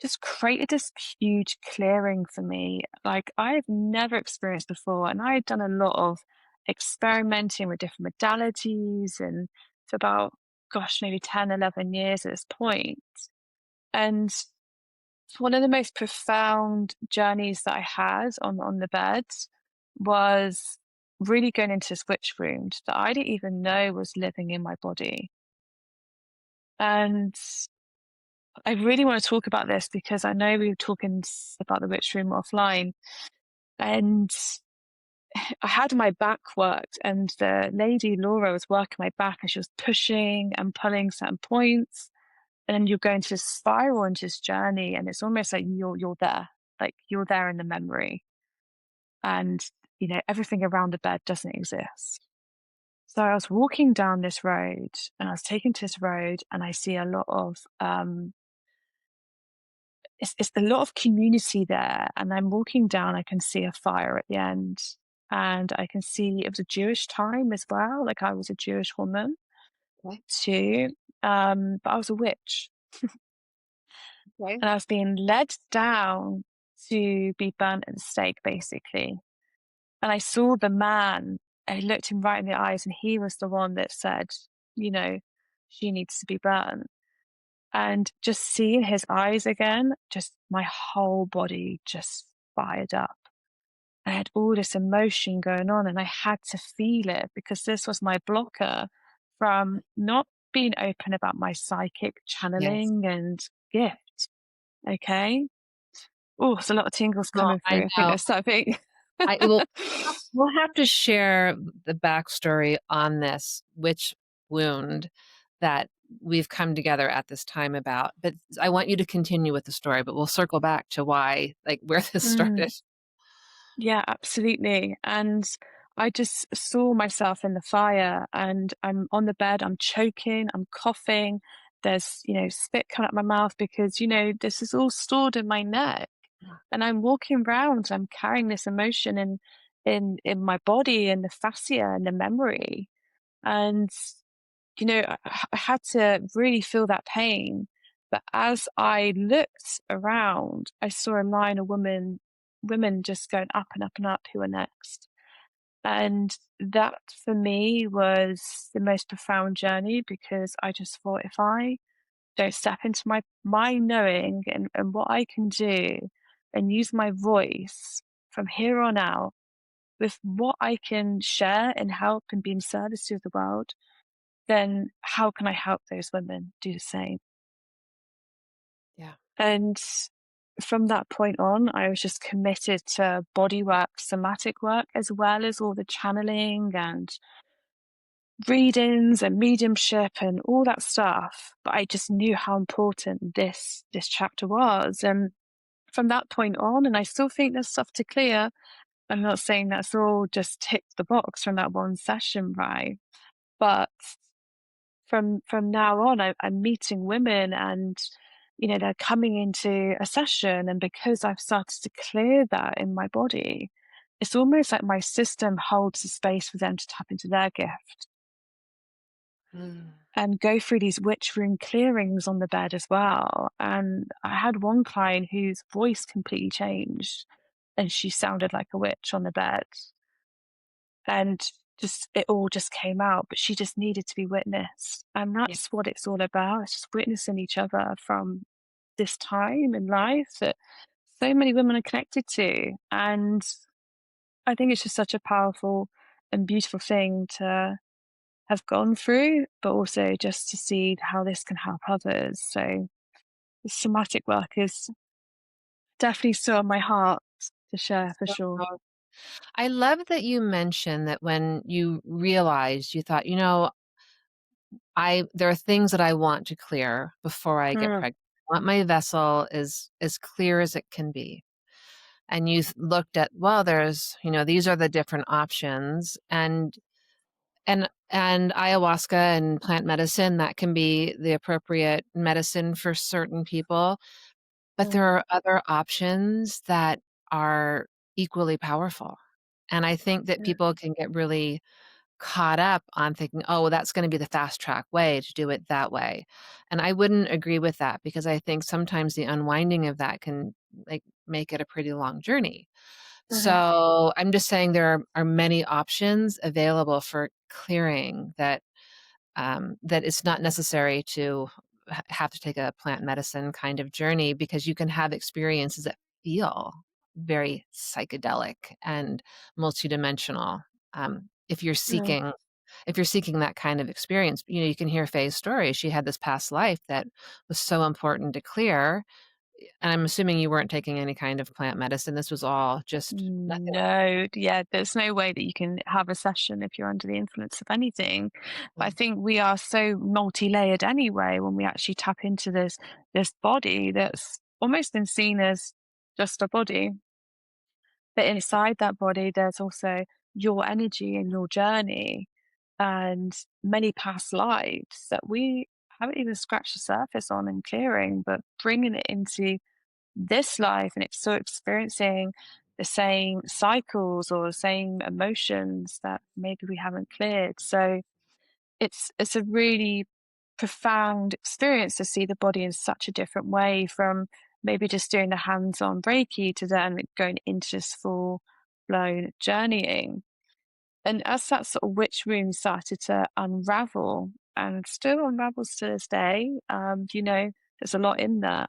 just created this huge clearing for me like I've never experienced before. And I had done a lot of experimenting with different modalities and for about, gosh, maybe 10, 11 years at this point. And one of the most profound journeys that I had on the bed was really going into this witch wound that I didn't even know was living in my body. And I really want to talk about this because I know we were talking about the witch room offline, and I had my back worked, and the lady Laura was working my back, and she was pushing and pulling certain points, and then you're going to spiral into this journey, and it's almost like you're there, like you're there in the memory, and everything around the bed doesn't exist. So I was walking down this road, and I was taken to this road, and I see a lot of it's a lot of community there. And I'm walking down, I can see a fire at the end. And I can see it was a Jewish time as well. Like I was a Jewish woman Okay. too. But I was a witch. Okay. And I was being led down to be burnt at the stake, basically. And I saw the man, and he looked him right in the eyes, and he was the one that said, you know, she needs to be burnt. And just seeing his eyes again, just my whole body just fired up. I had all this emotion going on, and I had to feel it because this was my blocker from not being open about my psychic Yes. channeling and gift. Okay. Oh, there's a lot of tingles No, coming I through. I think know. there's something. I will we'll have to share the backstory on this witch wound that we've come together at this time about, but I want you to continue with the story, but we'll circle back to why, like, where this Mm. started. Yeah, absolutely. And I just saw myself in the fire and I'm on the bed, I'm choking, I'm coughing. There's, spit coming out my mouth because, this is all stored in my neck. And I'm walking around, I'm carrying this emotion in my body and the fascia and the memory. And, I had to really feel that pain. But as I looked around, I saw a line of women just going up and up and up who were next. And that for me was the most profound journey because I just thought if I don't step into my knowing and what I can do and use my voice from here on out with what I can share and help and be in service to the world, then how can I help those women do the same? Yeah. And from that point on, I was just committed to body work, somatic work, as well as all the channeling and readings and mediumship and all that stuff. But I just knew how important this chapter was. And from that point on, and I still think there's stuff to clear. I'm not saying that's all just ticked the box from that one session, right? But from now on, I'm meeting women and they're coming into a session, and because I've started to clear that in my body, it's almost like my system holds the space for them to tap into their gift Mm. and go through these witch room clearings on the bed as well. And I had one client whose voice completely changed and she sounded like a witch on the bed. And just it all just came out, but she just needed to be witnessed. And Yeah. that's what it's all about. It's just witnessing each other from this time in life that so many women are connected to. And I think it's just such a powerful and beautiful thing to have gone through, but also just to see how this can help others. So the somatic work is definitely still on my heart to share for So sure. I love that you mentioned that when you realized, you thought, I there are things that I want to clear before I get Mm, pregnant. I want my vessel is as clear as it can be. And you looked at, well, there's, these are the different options, and ayahuasca and plant medicine, that can be the appropriate medicine for certain people, but there mm, are other options that are equally powerful. And I think that yeah, people can get really caught up on thinking, "Oh, well, that's gonna be the fast track way to do it that way." And I wouldn't agree with that because I think sometimes the unwinding of that can, like, make it a pretty long journey. mhm, So, I'm just saying there are many options available for clearing that it's not necessary to have to take a plant medicine kind of journey, because you can have experiences that feel very psychedelic and multidimensional. If you're mm. seeking that kind of experience, you can hear Faye's story. She had this past life that was so important to clear, and I'm assuming you weren't taking any kind of plant medicine. This was all just nothing. No, yeah, there's no way that you can have a session if you're under the influence of anything. But I think we are so multi-layered anyway when we actually tap into this body that's almost been seen as just a body. But inside that body, there's also your energy and your journey and many past lives that we haven't even scratched the surface on and clearing, but bringing it into this life and it's so experiencing the same cycles or the same emotions that maybe we haven't cleared. So it's a really profound experience to see the body in such a different way from maybe just doing the hands-on Reiki to then going into this full blown journeying. And as that sort of witch wound started to unravel and still unravels to this day, there's a lot in there.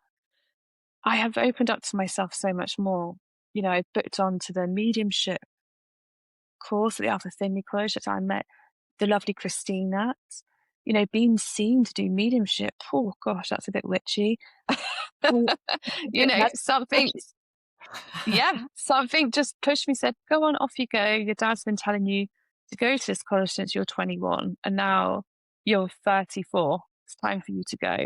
I have opened up to myself so much more. I booked on to the mediumship course at the Alpha Finley College that I met the lovely Christina. Being seen to do mediumship, oh gosh, that's a bit witchy. Well, Something witchy. Yeah, something just pushed me, said, "Go on, off you go. Your dad's been telling you to go to this college since you're 21, and now you're 34. It's time for you to go."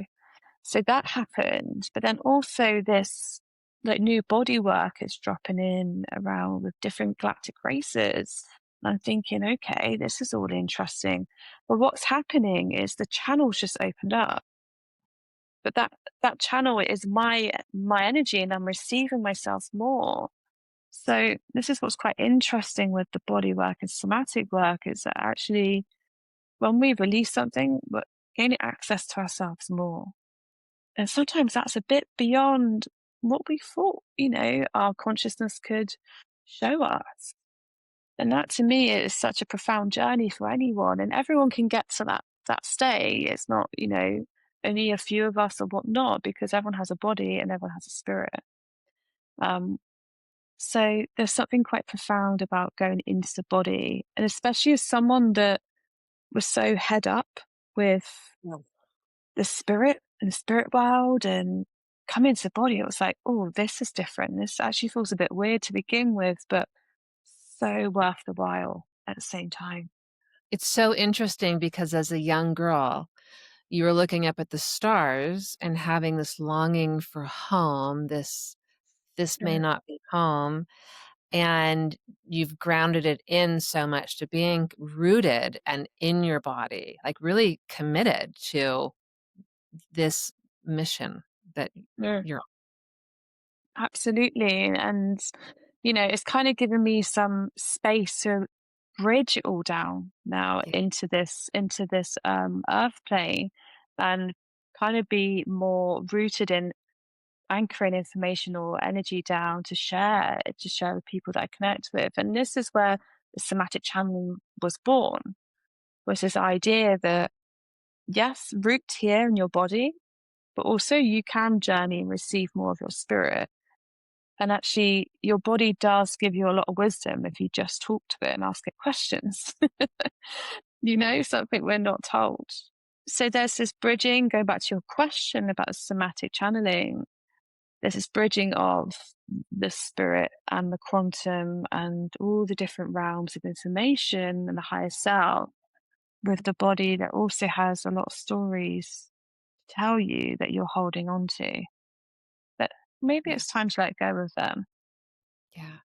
So that happened. But then also this like new body work is dropping in around with different galactic races. And I'm thinking, okay, this is all interesting. But what's happening is the channel's just opened up. But that channel is my energy and I'm receiving myself more. So this is what's quite interesting with the body work and somatic work is that actually when we release something, we're gaining access to ourselves more. And sometimes that's a bit beyond what we thought, our consciousness could show us. And that to me is such a profound journey for anyone. And everyone can get to that state. It's not, only a few of us or whatnot, because everyone has a body and everyone has a spirit. Um, so there's something quite profound about going into the body. And especially as someone that was so head up with the spirit and the spirit world and come into the body, it was like, oh, this is different. This actually feels a bit weird to begin with, but so worth the while at the same time. It's so interesting because as a young girl, you were looking up at the stars and having this longing for home, this may Mm. not be home, and you've grounded it in so much to being rooted and in your body, like, really committed to this mission that Mm. you're Absolutely. And, it's kind of given me some space to bridge it all down now yeah, into this earth plane and kind of be more rooted in anchoring informational energy down to share with people that I connect with. And this is where the somatic channeling was born, was this idea that yes, root here in your body, but also you can journey and receive more of your spirit. And actually your body does give you a lot of wisdom if you just talk to it and ask it questions. Something we're not told. So there's this bridging, going back to your question about somatic channeling, there's this bridging of the spirit and the quantum and all the different realms of information and the higher self with the body that also has a lot of stories to tell you that you're holding on to. But maybe yeah, it's time to let go of them. yeah.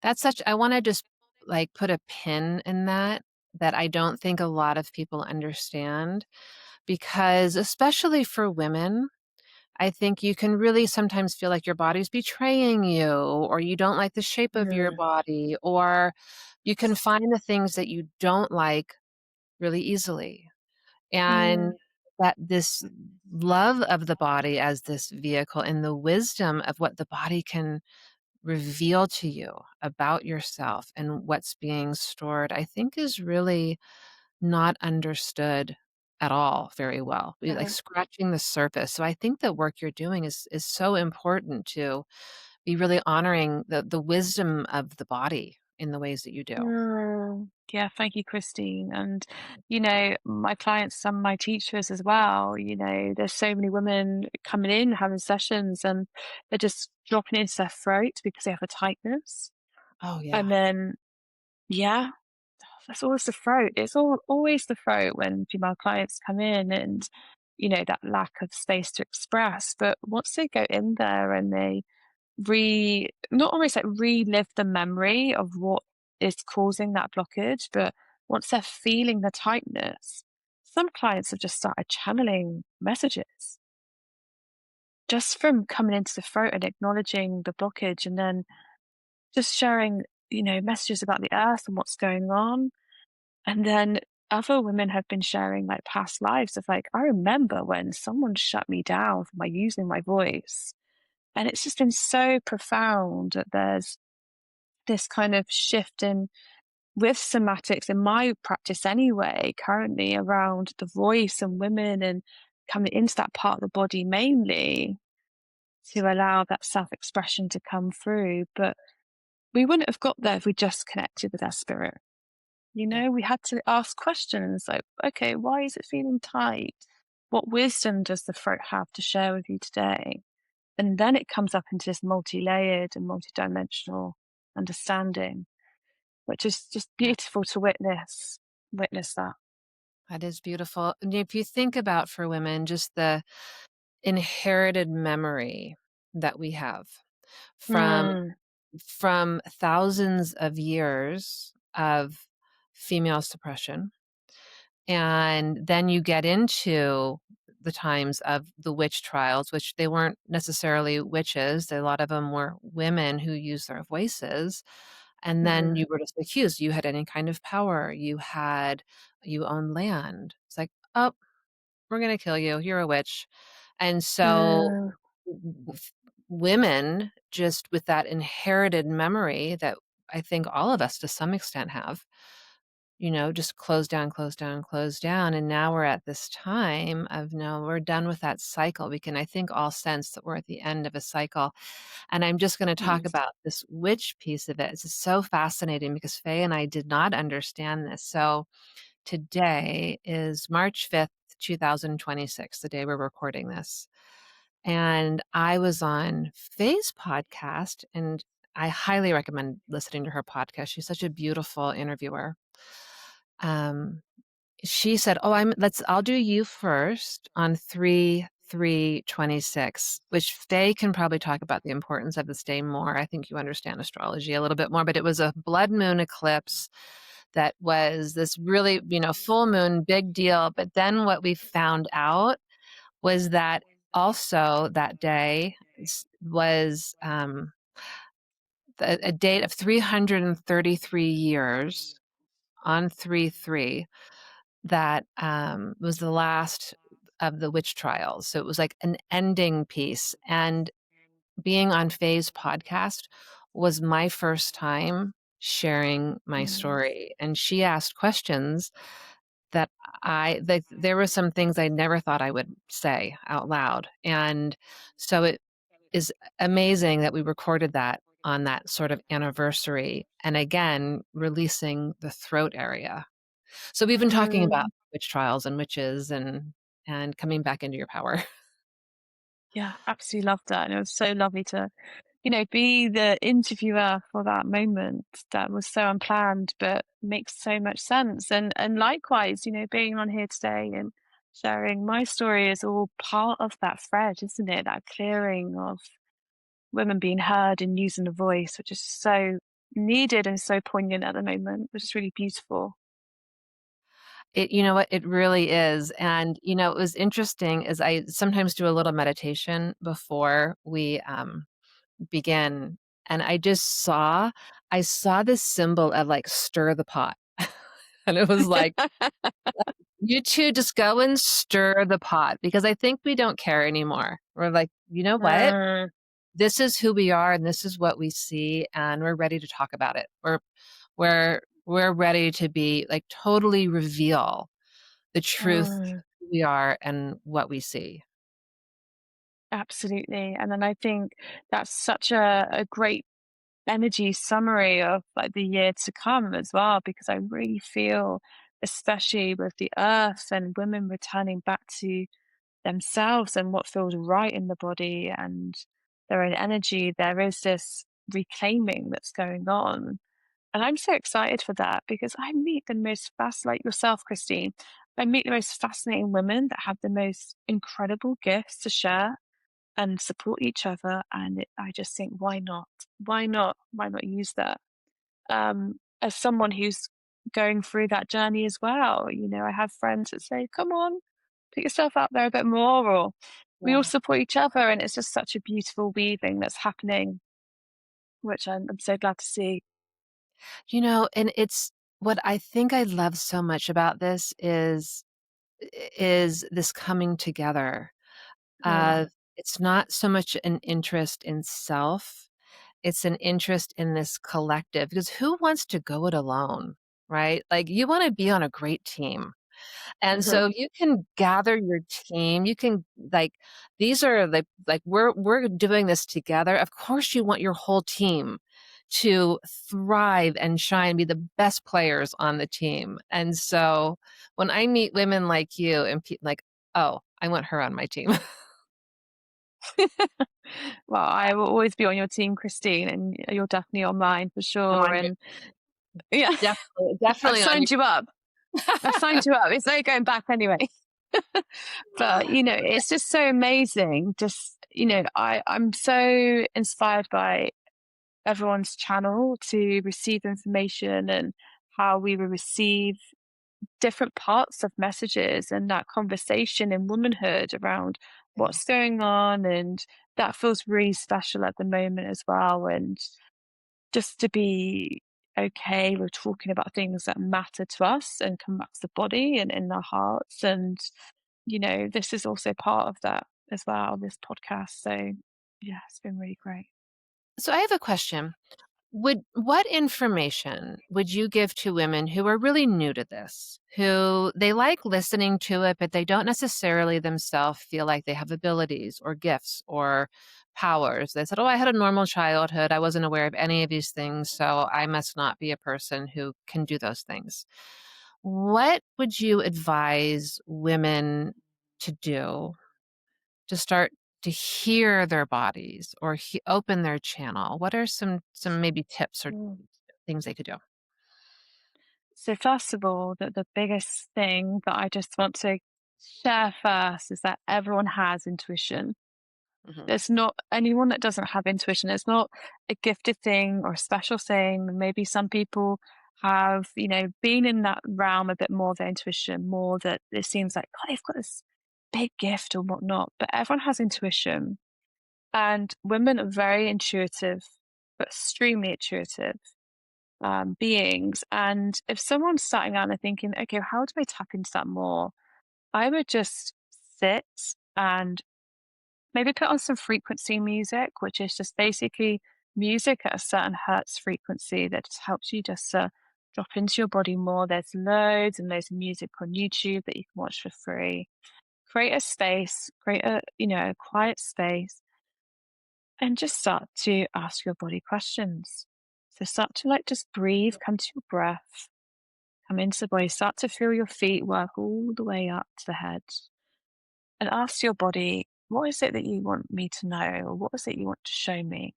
That's such I wanna just, like, put a pin in that, that I don't think a lot of people understand because especially for women, I think you can really sometimes feel like your body's betraying you, or you don't like the shape of your Mm, body, or you can find the things that you don't like really easily. And mm, that this love of the body as this vehicle and the wisdom of what the body can reveal to you about yourself and what's being stored, I think is really not understood at all very well. We like mm, scratching the surface. So I think the work you're doing is so important to be really honoring the wisdom of the body in the ways that you do. mm. Yeah, thank you, Christine. And, my clients, some of my teachers as well, there's so many women coming in having sessions and they're just dropping into their throat because they have a tightness. Oh yeah. And then, yeah, that's always the throat. It's always the throat when female clients come in and, that lack of space to express. But once they go in there and they not almost like relive the memory of what is causing that blockage, but once they're feeling the tightness, some clients have just started channeling messages just from coming into the throat and acknowledging the blockage and then just sharing, messages about the earth and what's going on. And then other women have been sharing like past lives of like, I remember when someone shut me down for my using my voice. And it's just been so profound that there's this kind of shift in with somatics in my practice anyway, currently around the voice and women and coming into that part of the body mainly to allow that self expression to come through. But we wouldn't have got there if we just connected with our spirit. Yeah. We had to ask questions like, okay, why is it feeling tight? What wisdom does the throat have to share with you today? And then it comes up into this multi-layered and multidimensional understanding, which is just Yeah, beautiful to witness that. that is beautiful. And if you think about for women, just the inherited memory that we have from Mm, thousands of years of female suppression. And then you get into the times of the witch trials, which they weren't necessarily witches. A lot of them were women who used their voices. And then mhm, you were just accused. You had any kind of power. You owned land. It's like, oh, we're going to kill you. You're a witch. And so mm, w- women, just with that inherited memory that I think all of us to some extent have, just close down, close down, close down. And now we're at this time of no, we're done with that cycle. We can, I think, all sense that we're at the end of a cycle. And I'm just going to talk yes. about this witch piece of it. It's just so fascinating because Faye and I did not understand this. So today is March 5th, 2026, the day we're recording this. And I was on Faye's podcast, and I highly recommend listening to her podcast. She's such a beautiful interviewer. Um, she said, "Oh, I'll do you first on 3/3/26," which Faye can probably talk about the importance of this day more. I think you understand astrology a little bit more, but it was a blood moon eclipse that was this really, full moon, big deal. But then what we found out was that also that day was a date of 333 years on 3/3 that was the last of the witch trials. So it was like an ending piece. And being on Faye's podcast was my first time sharing my Mm, story. And she asked questions that there were some things I never thought I would say out loud. And so it is amazing that we recorded that on that sort of anniversary. And again, releasing the throat area. So we've been talking about mm. witch trials and witches and coming back into your power. Yeah, absolutely love that. And it was so lovely to, be the interviewer for that moment that was so unplanned but makes so much sense. And likewise, being on here today and sharing my story is all part of that thread, isn't it? That clearing of women being heard and using a voice, which is so needed and so poignant at the moment, which is really beautiful. You know what? It really is. And, it was interesting as I sometimes do a little meditation before we begin. And I saw this symbol of like stir the pot. And it was like, you two just go and stir the pot because I think we don't care anymore. We're like, you know what? Mm, This is who we are and this is what we see and we're ready to talk about it. We're ready to be like totally reveal the truth mm. who we are and what we see. Absolutely. And then I think that's such a great energy summary of like the year to come as well, because I really feel, especially with the earth and women returning back to themselves and what feels right in the body and their own energy, there is this reclaiming that's going on. And I'm so excited for that because I meet the most like yourself, Christine. I meet the most fascinating women that have the most incredible gifts to share and support each other. And I just think, why not? Why not? Why not use that? As someone who's going through that journey as well, I have friends that say, come on, put yourself out there a bit more, or we all Yeah. support each other. And it's just such a beautiful weaving that's happening, which I'm so glad to see. And it's what I think I love so much about this is this coming together Mm, of it's not so much an interest in self, it's an interest in this collective because who wants to go it alone, right? Like you want to be on a great team. And mhm. so you can gather your team. You can like these are like we're doing this together. Of course you want your whole team to thrive and shine, be the best players on the team. And so when I meet women like you and like, oh, I want her on my team. Well, I will always be on your team, Christine, and you're definitely on mine for I'm sure. on your And yeah, definitely I've definitely on your signed you up. I've signed you up. It's no going back anyway. But it's just so amazing. Just I'm so inspired by everyone's channel to receive information and how we will receive different parts of messages and that conversation in womanhood around yeah. what's going on. And that feels really special at the moment as well. And just to be okay with talking about things that matter to us and come back to the body and in our hearts. And this is also part of that as well, this podcast. So yeah, it's been really great. So I have a question. What information would you give to women who are really new to this, who they like listening to it, but they don't necessarily themselves feel like they have abilities or gifts or powers? They said, "Oh, I had a normal childhood. I wasn't aware of any of these things, so I must not be a person who can do those things." What would you advise women to do to start to hear their bodies or open their channel? What are some maybe tips or Mm. things they could do? So first of all, the biggest thing that I just want to share first is that everyone has intuition. Mhm. There's not anyone that doesn't have intuition. It's not a gifted thing or a special thing. Maybe some people have, been in that realm a bit more of their intuition, more that it seems like, God, they've got this big gift or whatnot. But everyone has intuition. And women are very intuitive, but extremely intuitive beings. And if someone's starting out and they're thinking, okay, how do I tap into that more? I would just sit and maybe put on some frequency music, which is just basically music at a certain hertz frequency that just helps you just drop into your body more. There's loads and loads of music on YouTube that you can watch for free. Create a space, create a quiet space, and just start to ask your body questions. So start to like just breathe, come to your breath, come into the body, start to feel your feet work all the way up to the head, and ask your body, what is it that you want me to know? Or what is it you want to show me?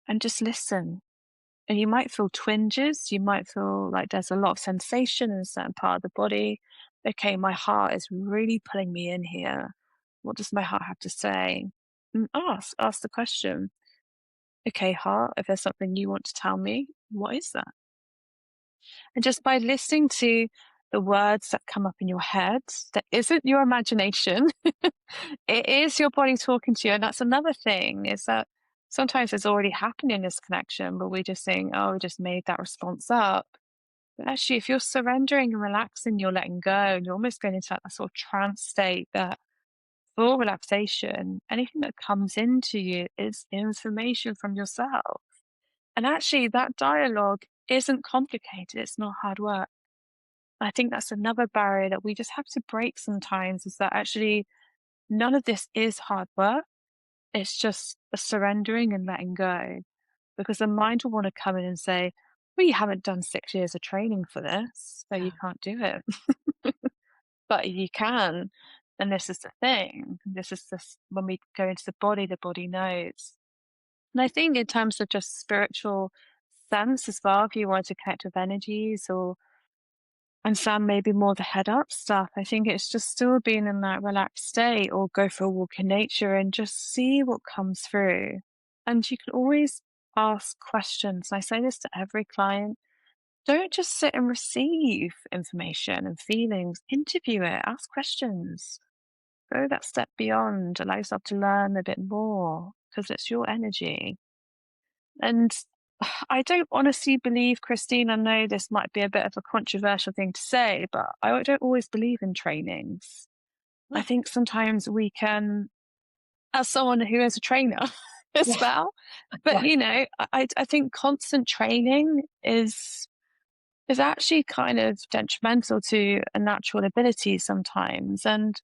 And just listen. And you might feel twinges. You might feel like there's a lot of sensation in a certain part of the body. Okay, my heart is really pulling me in here. What does my heart have to say? And ask the question. Okay, heart, if there's something you want to tell me, what is that? And just by listening to the words that come up in your head, that isn't your imagination, it is your body talking to you. And that's another thing is that sometimes it's already happening in this connection, but we just think, oh, we just made that response up. But actually, if you're surrendering and relaxing, you're letting go, and you're almost going into that sort of trance state, that full relaxation, anything that comes into you is information from yourself. And actually, that dialogue isn't complicated. It's not hard work. I think that's another barrier that we just have to break sometimes is that actually none of this is hard work. It's just a surrendering and letting go because the mind will want to come in and say, well, you haven't done 6 years of training for this, so you Yeah. can't do it. But you can. And this is the thing. This is this when we go into the body knows. And I think in terms of just spiritual sense as well, if you want to connect with energies or and some maybe more the head up stuff. I think it's just still being in that relaxed state or go for a walk in nature and just see what comes through. And you can always ask questions. I say this to every client. Don't just sit and receive information and feelings. Interview it. Ask questions. Go that step beyond. Allow yourself to learn a bit more because it's your energy. And I don't honestly believe, Christine, I know this might be a bit of a controversial thing to say, but I don't always believe in trainings. I Oh, think sometimes we can, as someone who is a trainer as yeah, well, but yeah, I think constant training is actually kind of detrimental to a natural ability sometimes. And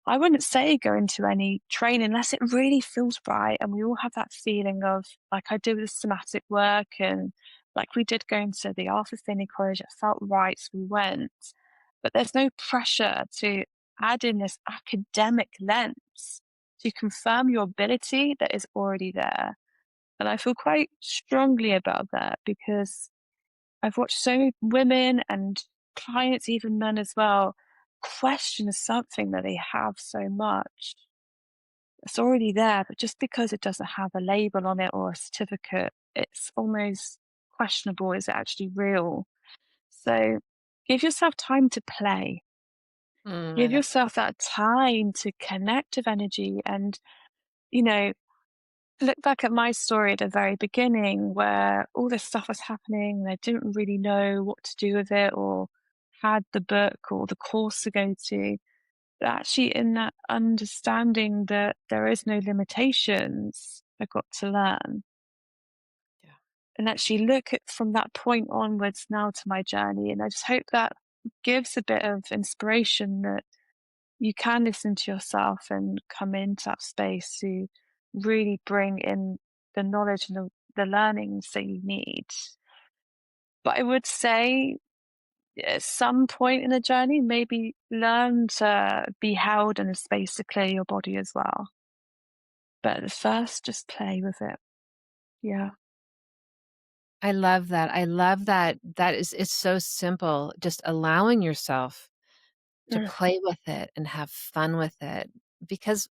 I wouldn't say go into any training unless it really feels right. And we all have that feeling of like I do with somatic work and like we did go into the Arthur Finney College, it felt right, so we went. But there's no pressure to add in this academic lens to confirm your ability that is already there. And I feel quite strongly about that because I've watched so many women and clients, even men as well, question something that they have so much. It's already there, but just because it doesn't have a label on it or a certificate, it's almost questionable. Is it actually real? So give yourself time to play. I Give love that. yourself that time to connect with energy and, you know, look back at my story at the very beginning where all this stuff was happening and I didn't really know what to do with it or had the book or the course to go to. But actually, in that understanding that there is no limitations, I got to learn. Yeah. And actually look at from that point onwards now to my journey. And I just hope that gives a bit of inspiration that you can listen to yourself and come into that space to really bring in the knowledge and the learnings that you need. But I would say at some point in the journey, maybe learn to be held in a space to clear your body as well. But at first, just play with it. Yeah. I love that. I love that that is it's so simple, just allowing yourself to Mm. play with it and have fun with it because,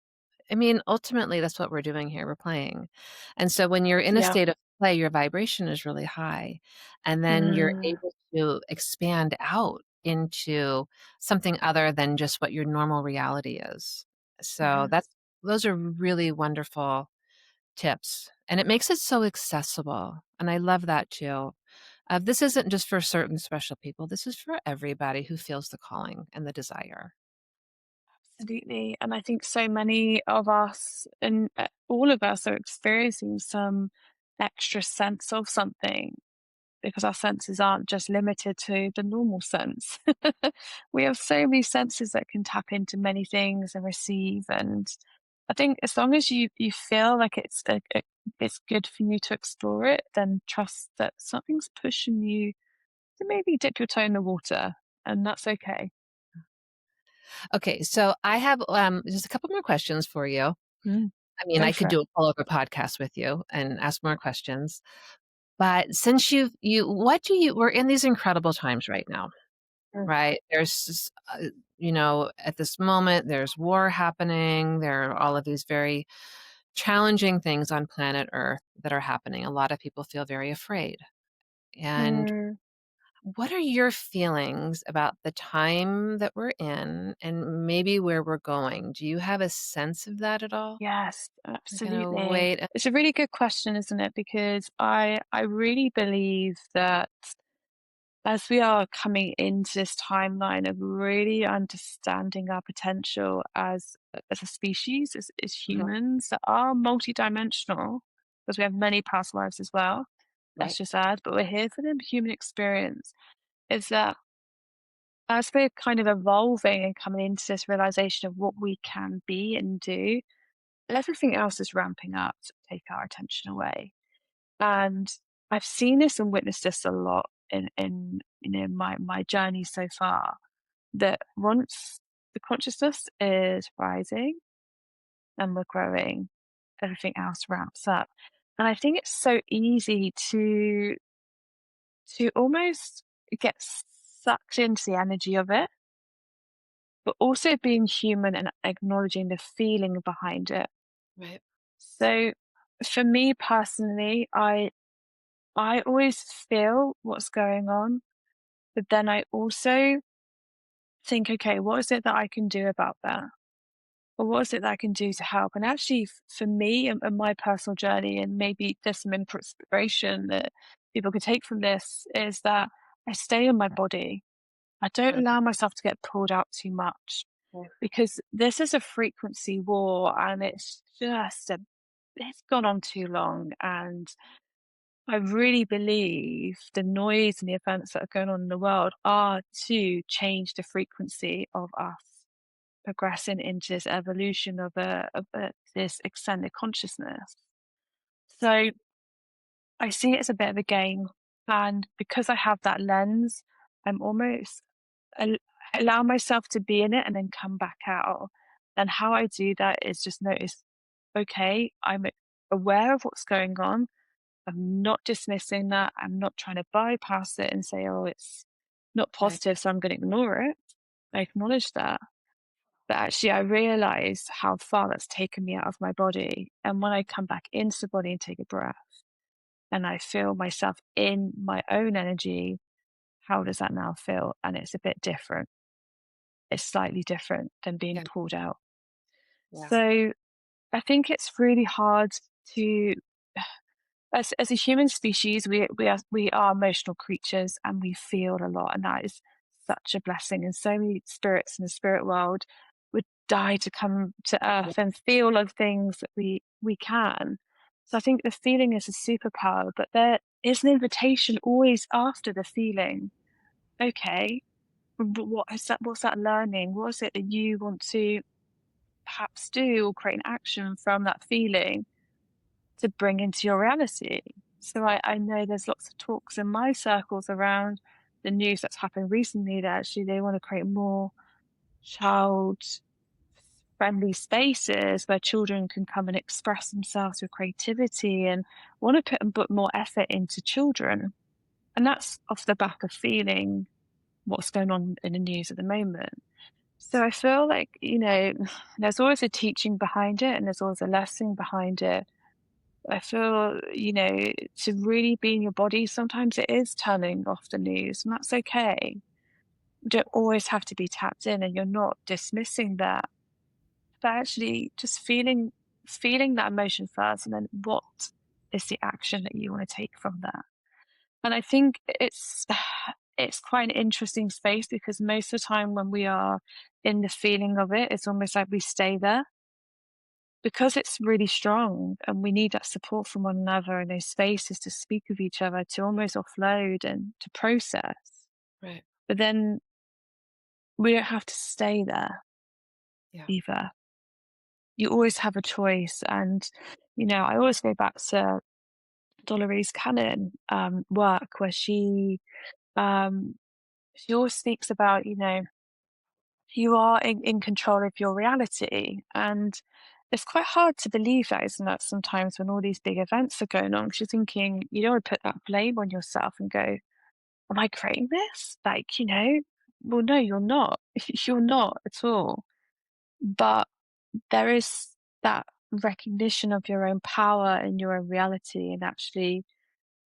I mean, ultimately, that's what we're doing here, we're playing, and so when you're in a Yeah. state of play, your vibration is really high, and then you're Mm. able to expand out into something other than just what your normal reality is. So Mhm. that's those are really wonderful tips, and it makes it so accessible, and I love that too. This isn't just for certain special people, this is for everybody who feels the calling and the desire. Absolutely. And I think so many of us and all of us are experiencing some extra sense of something because our senses aren't just limited to the normal sense. We have so many senses that can tap into many things and receive. And I think as long as you feel like it's good for you to explore it, then trust that something's pushing you to maybe dip your toe in the water, and that's okay. Okay, so I have, just a couple more questions for you. Mm, I mean, go I for could it. do a whole other podcast with you and ask more questions, but since what do you we're in these incredible times right now, Mm, right? At this moment, there's war happening, there are all of these very challenging things on planet Earth that are happening. A lot of people feel very afraid, and mm. what are your feelings about the time that we're in and maybe where we're going? Do you have a sense of that at all? Yes, We're gonna absolutely. wait. It's a really good question, isn't it? Because I really believe that as we are coming into this timeline of really understanding our potential as a species, as Mhm. humans that are multidimensional, because we have many past lives as well. Let's Right, just add, but we're here for the human experience. Is that as we're kind of evolving and coming into this realization of what we can be and do, everything else is ramping up to take our attention away. And I've seen this and witnessed this a lot in my journey so far. That once the consciousness is rising and we're growing, everything else ramps up. And I think it's so easy to almost get sucked into the energy of it, but also being human and acknowledging the feeling behind it. right. So for me personally, I always feel what's going on, but then I also think, okay, what is it that I can do about that? Or what is it that I can do to help? And actually, for me and my personal journey, and maybe there's some inspiration that people could take from this, is that I stay in my body. I don't Mm, allow myself to get pulled out too much right. because this is a frequency war and it's gone on too long. And I really believe the noise and the events that are going on in the world are to change the frequency of us progressing into this evolution of this extended consciousness. So I see it as a bit of a game, and because I have that lens, I'm almost al- allow myself to be in it and then come back out And how I do that is just notice, okay, I'm aware of what's going on. I'm not dismissing that. I'm not trying to bypass it and say, oh, it's not Right. positive, so I'm going to ignore it. I acknowledge that. But actually, I realize how far that's taken me out of my body. And when I come back into the body and take a breath and I feel myself in my own energy, how does that now feel? And it's a bit different. It's slightly different than being Yeah. pulled out. Yeah. So I think it's really hard to, as a human species, we are emotional creatures and we feel a lot, and that is such a blessing. And so many spirits in the spirit world would die to come to Yeah. earth and feel of things that we can. So I think the feeling is a superpower, but there is an invitation always after the feeling. Okay, what is that? What's that learning? What is it that you want to perhaps do or create an action from that feeling to bring into your reality? So I know there's lots of talks in my circles around the news that's happened recently that actually they want to create more child friendly spaces where children can come and express themselves with creativity and want to put and put more effort into children. And that's off the back of feeling what's going on in the news at the moment. So I feel like, there's always a teaching behind it and there's always a lesson behind it. I feel, to really be in your body, sometimes it is turning off the news, and that's okay. You don't always have to be tapped in, and you're not dismissing that, but actually just feeling that emotion first, and then what is the action that you want to take from that? And I think it's quite an interesting space because most of the time when we are in the feeling of it, it's almost like we stay there because it's really strong and we need that support from one another and those spaces to speak with each other to almost offload and to process. Right. But then we don't have to stay there Yeah. either. You always have a choice. And, I always go back to Dolores Cannon work where um, she always speaks about, you are in control of your reality. And it's quite hard to believe that, isn't it? Sometimes when all these big events are going on, 'cause you're thinking, you don't want to put that blame on yourself and go, am I creating this? Like, well, no, you're not. You're not at all. But there is that recognition of your own power and your own reality. And actually,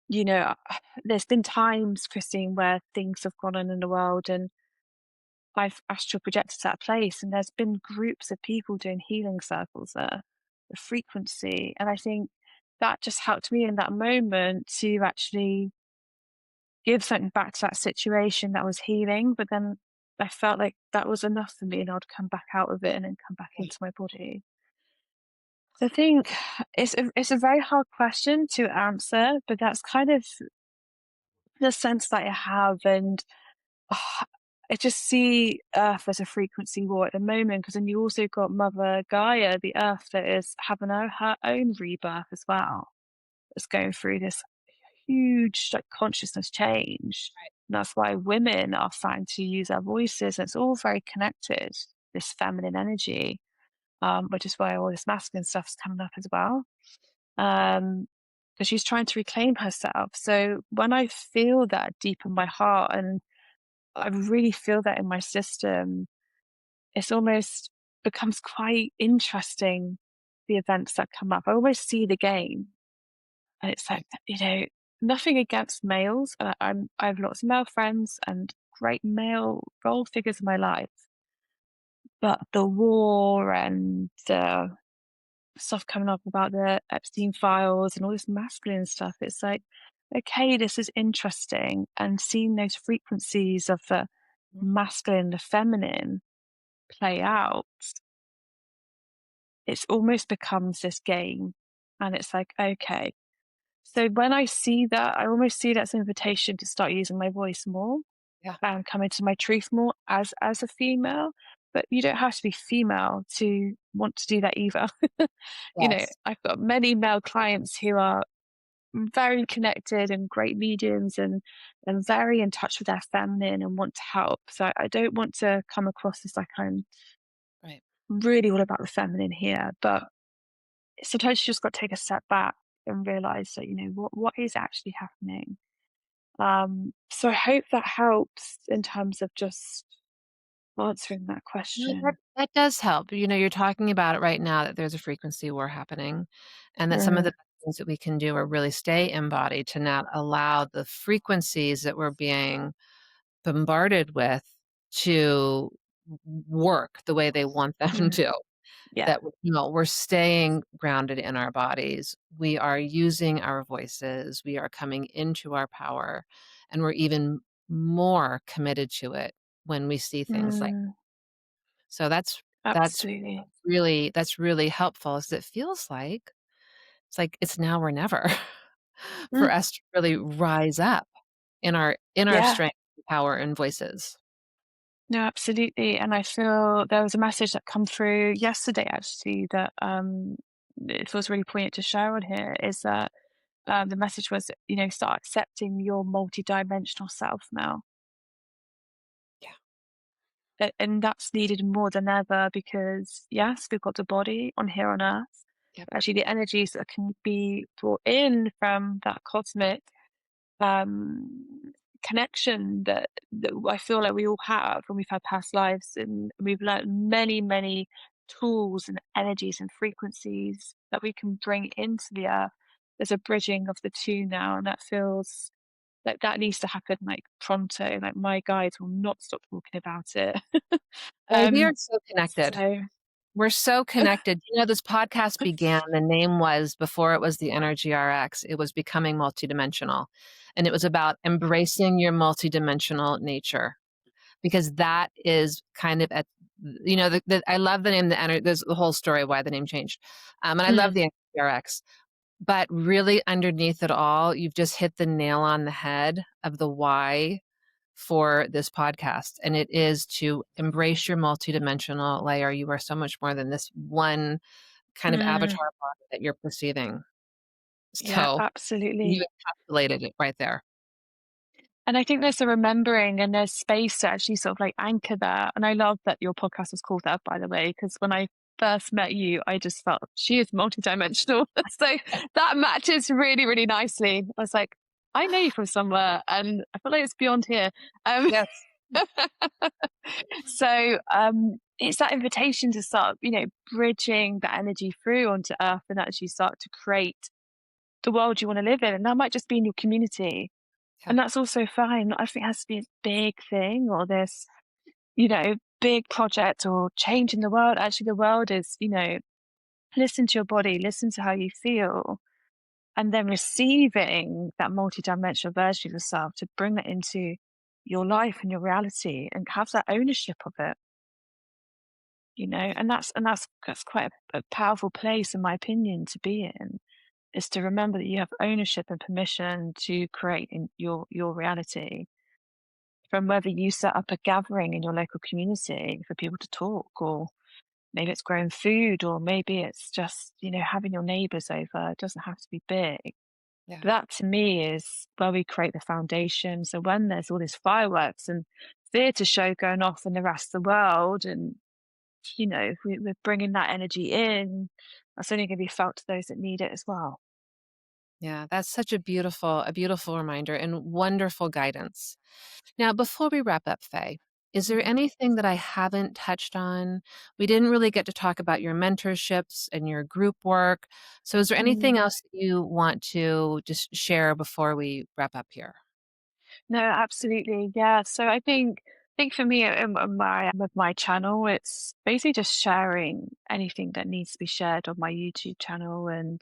you know, there's been times, Christine, where things have gone on in the world and I've astral projected to that place, and there's been groups of people doing healing circles there, the frequency. And I think that just helped me in that moment to actually give something back to that situation that was healing. But then I felt like that was enough for me, and I'd come back out of it and then come back Right. into my body. So I think it's a very hard question to answer, but that's kind of the sense that I have. And Ah, I just see Earth as a frequency war at the moment because then you also got Mother Gaia, the Earth that is having her own rebirth as well. It's going through this huge like consciousness change. And that's why women are starting to use their voices. And it's all very connected, this feminine energy, which is why all this masculine stuff's coming up as well. Um, because she's trying to reclaim herself. So when I feel that deep in my heart and I really feel that in my system. It's almost becomes quite interesting, the events that come up. I almost see the game, and it's like, Right. nothing against males. I have lots of male friends and great male role figures in my life, but the war and the stuff coming up about the Epstein files and all this masculine stuff, it's like, okay, this is interesting, and seeing those frequencies of the Mhm. masculine, the feminine play out, it's almost becomes this game. And it's like, okay. So when I see that, I almost see that as an invitation to start using my voice more Yeah. and come into my truth more as a female. But you don't have to be female to want to do that either. Yes. I've got many male clients who are very connected and great mediums and very in touch with their feminine and want to help. So I don't want to come across as like I'm Right. really all about the feminine here, but sometimes you just got to take a step back and realize that, what is actually happening. So I hope that helps in terms of just answering that No, that question. that does help. You're talking about it right now that there's a frequency war happening, and that some of Mm, the things that we can do are really stay embodied to not allow the frequencies that we're being bombarded with to work the way they want them mm, to. yeah. That, we're staying grounded in our bodies. We are using our voices. We are coming into our power, and we're even more committed to it when we see things like Mm, so that's absolutely. really helpful, is it feels like it's now or never for Mm, us to really rise up in our yeah. strength, power, and voices. No, absolutely. And I feel there was a message that come through yesterday actually that it feels really poignant to share on here is that the message was, start accepting your multidimensional self now. Yeah, And that's needed more than ever because, yes, we've got the body on here on Earth. yep, But actually, the energies that can be brought in from that cosmic um, connection that I feel like we all have when we've had past lives and we've learned many, many tools and energies and frequencies that we can bring into the earth. There's a bridging of the two now, and that feels like that needs to happen like pronto. Like my guides will not stop talking about it. well, we are um, so connected. so We're so connected. This podcast began, the name was, before it was the Energy RX, it was Becoming Multidimensional, and it was about embracing your multidimensional nature, because that is kind of I love the name, the energy. There's the whole story of why the name changed, and I love mm, the RX. But really, underneath it all, you've just hit the nail on the head of the why for this podcast, and it is to embrace your multidimensional layer. You are so much more than this one kind of mm, avatar body that you're perceiving. yeah, So absolutely. you encapsulated it right there. And I think there's a remembering and there's space to actually sort of like anchor that. And I love that your podcast was called that, by the way, because when I first met you, I just felt she is multidimensional. So that matches really, really nicely. I was like, I know you from somewhere, and I feel like it's beyond here. Um, Yes. so it's that invitation to start, bridging that energy through onto Earth and actually start to create the world you want to live in. And that might just be in your community, Yeah. and that's also fine. Not everything has to be this big thing or this, big project or change in the world. Actually, the world is, listen to your body, listen to how you feel, and then receiving that multidimensional version of yourself to bring that into your life and your reality and have that ownership of it, and that's quite a powerful place, in my opinion, to be in, is to remember that you have ownership and permission to create in your reality, from whether you set up a gathering in your local community for people to talk, or maybe it's growing food, or maybe it's just, having your neighbors over. It doesn't have to be big. Yeah. But that to me is where we create the foundation. So when there's all these fireworks and theatre show going off in the rest of the world, and, if we're bringing that energy in, that's only going to be felt to those that need it as well. Yeah, that's such a beautiful reminder and wonderful guidance. Now, before we wrap up, Faye, is there Mhm. anything that I haven't touched on? We didn't really get to talk about your mentorships and your group work. So, is there anything Mm. else that you want to just share before we wrap up here? No, absolutely. Yeah. So I think for me, where I am with my channel, it's basically just sharing anything that needs to be shared on my YouTube channel, and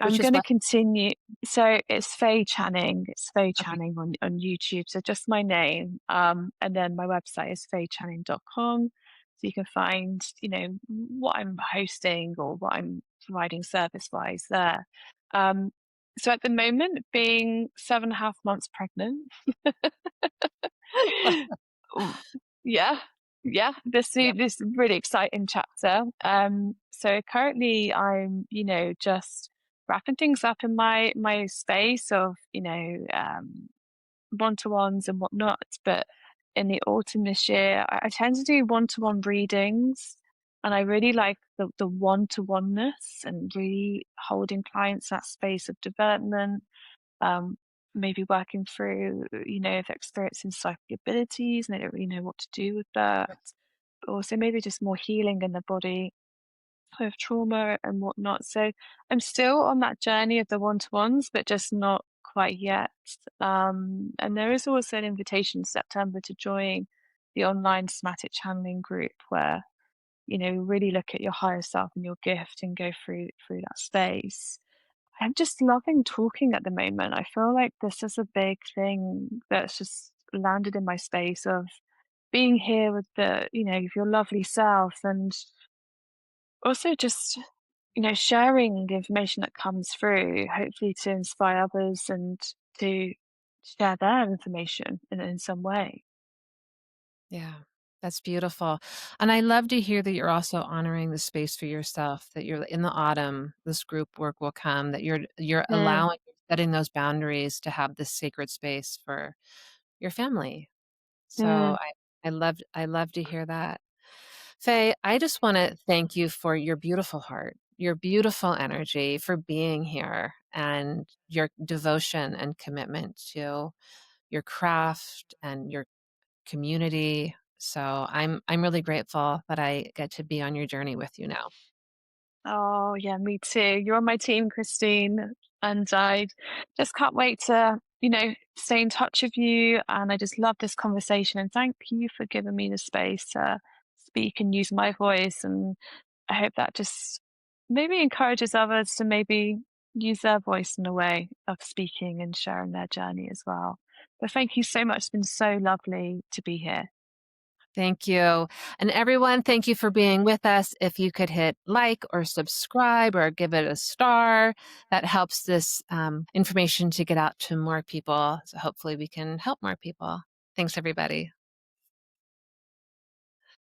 I'm Which is going to what? continue. So it's Faye Channing. It's Faye Okay. Channing on YouTube. So just my name. And then my website is fayechanning.com. So you can find, what I'm hosting or what I'm providing service wise there. Um, so at the moment, being 7.5 months pregnant, oh, yeah, yeah, Yep. this really exciting chapter. So currently I'm, just wrapping things up in my space of, one-to-ones and whatnot. But in the autumn this year, I tend to do one-to-one readings. And I really like the one-to-oneness and really holding clients that space of development, um, maybe working through, if they're experiencing psychic abilities and they don't really know what to do with that. But also maybe just more healing in the body with trauma and whatnot. So I'm still on that journey of the one-to-ones, but just not quite yet. And there is also an invitation in September to join the online somatic channeling group where, really look at your higher self and your gift and go through that space. I'm just loving talking at the moment. I feel like this is a big thing that's just landed in my space of being here with your lovely self, and also just, sharing the information that comes through, hopefully to inspire others and to share their information in some way. Yeah, that's beautiful. And I love to hear that you're also honoring the space for yourself, that you're in the autumn, this group work will come, that you're Mm, allowing, setting those boundaries to have this sacred space for your family. So mm. I love to hear that. Faye, I just want to thank you for your beautiful heart, your beautiful energy, for being here, and your devotion and commitment to your craft and your community. So I'm really grateful that I get to be on your journey with you now. Oh, yeah, me too. You're on my team, Christine. And I just can't wait to, stay in touch with you. And I just love this conversation. And thank you for giving me the space to speak and use my voice. And I hope that just maybe encourages others to maybe use their voice in a way of speaking and sharing their journey as well. But thank you so much. It's been so lovely to be here. Thank you. And everyone, thank you for being with us. If you could hit like or subscribe or give it a star, that helps this information to get out to more people. So hopefully we can help more people. Thanks, everybody.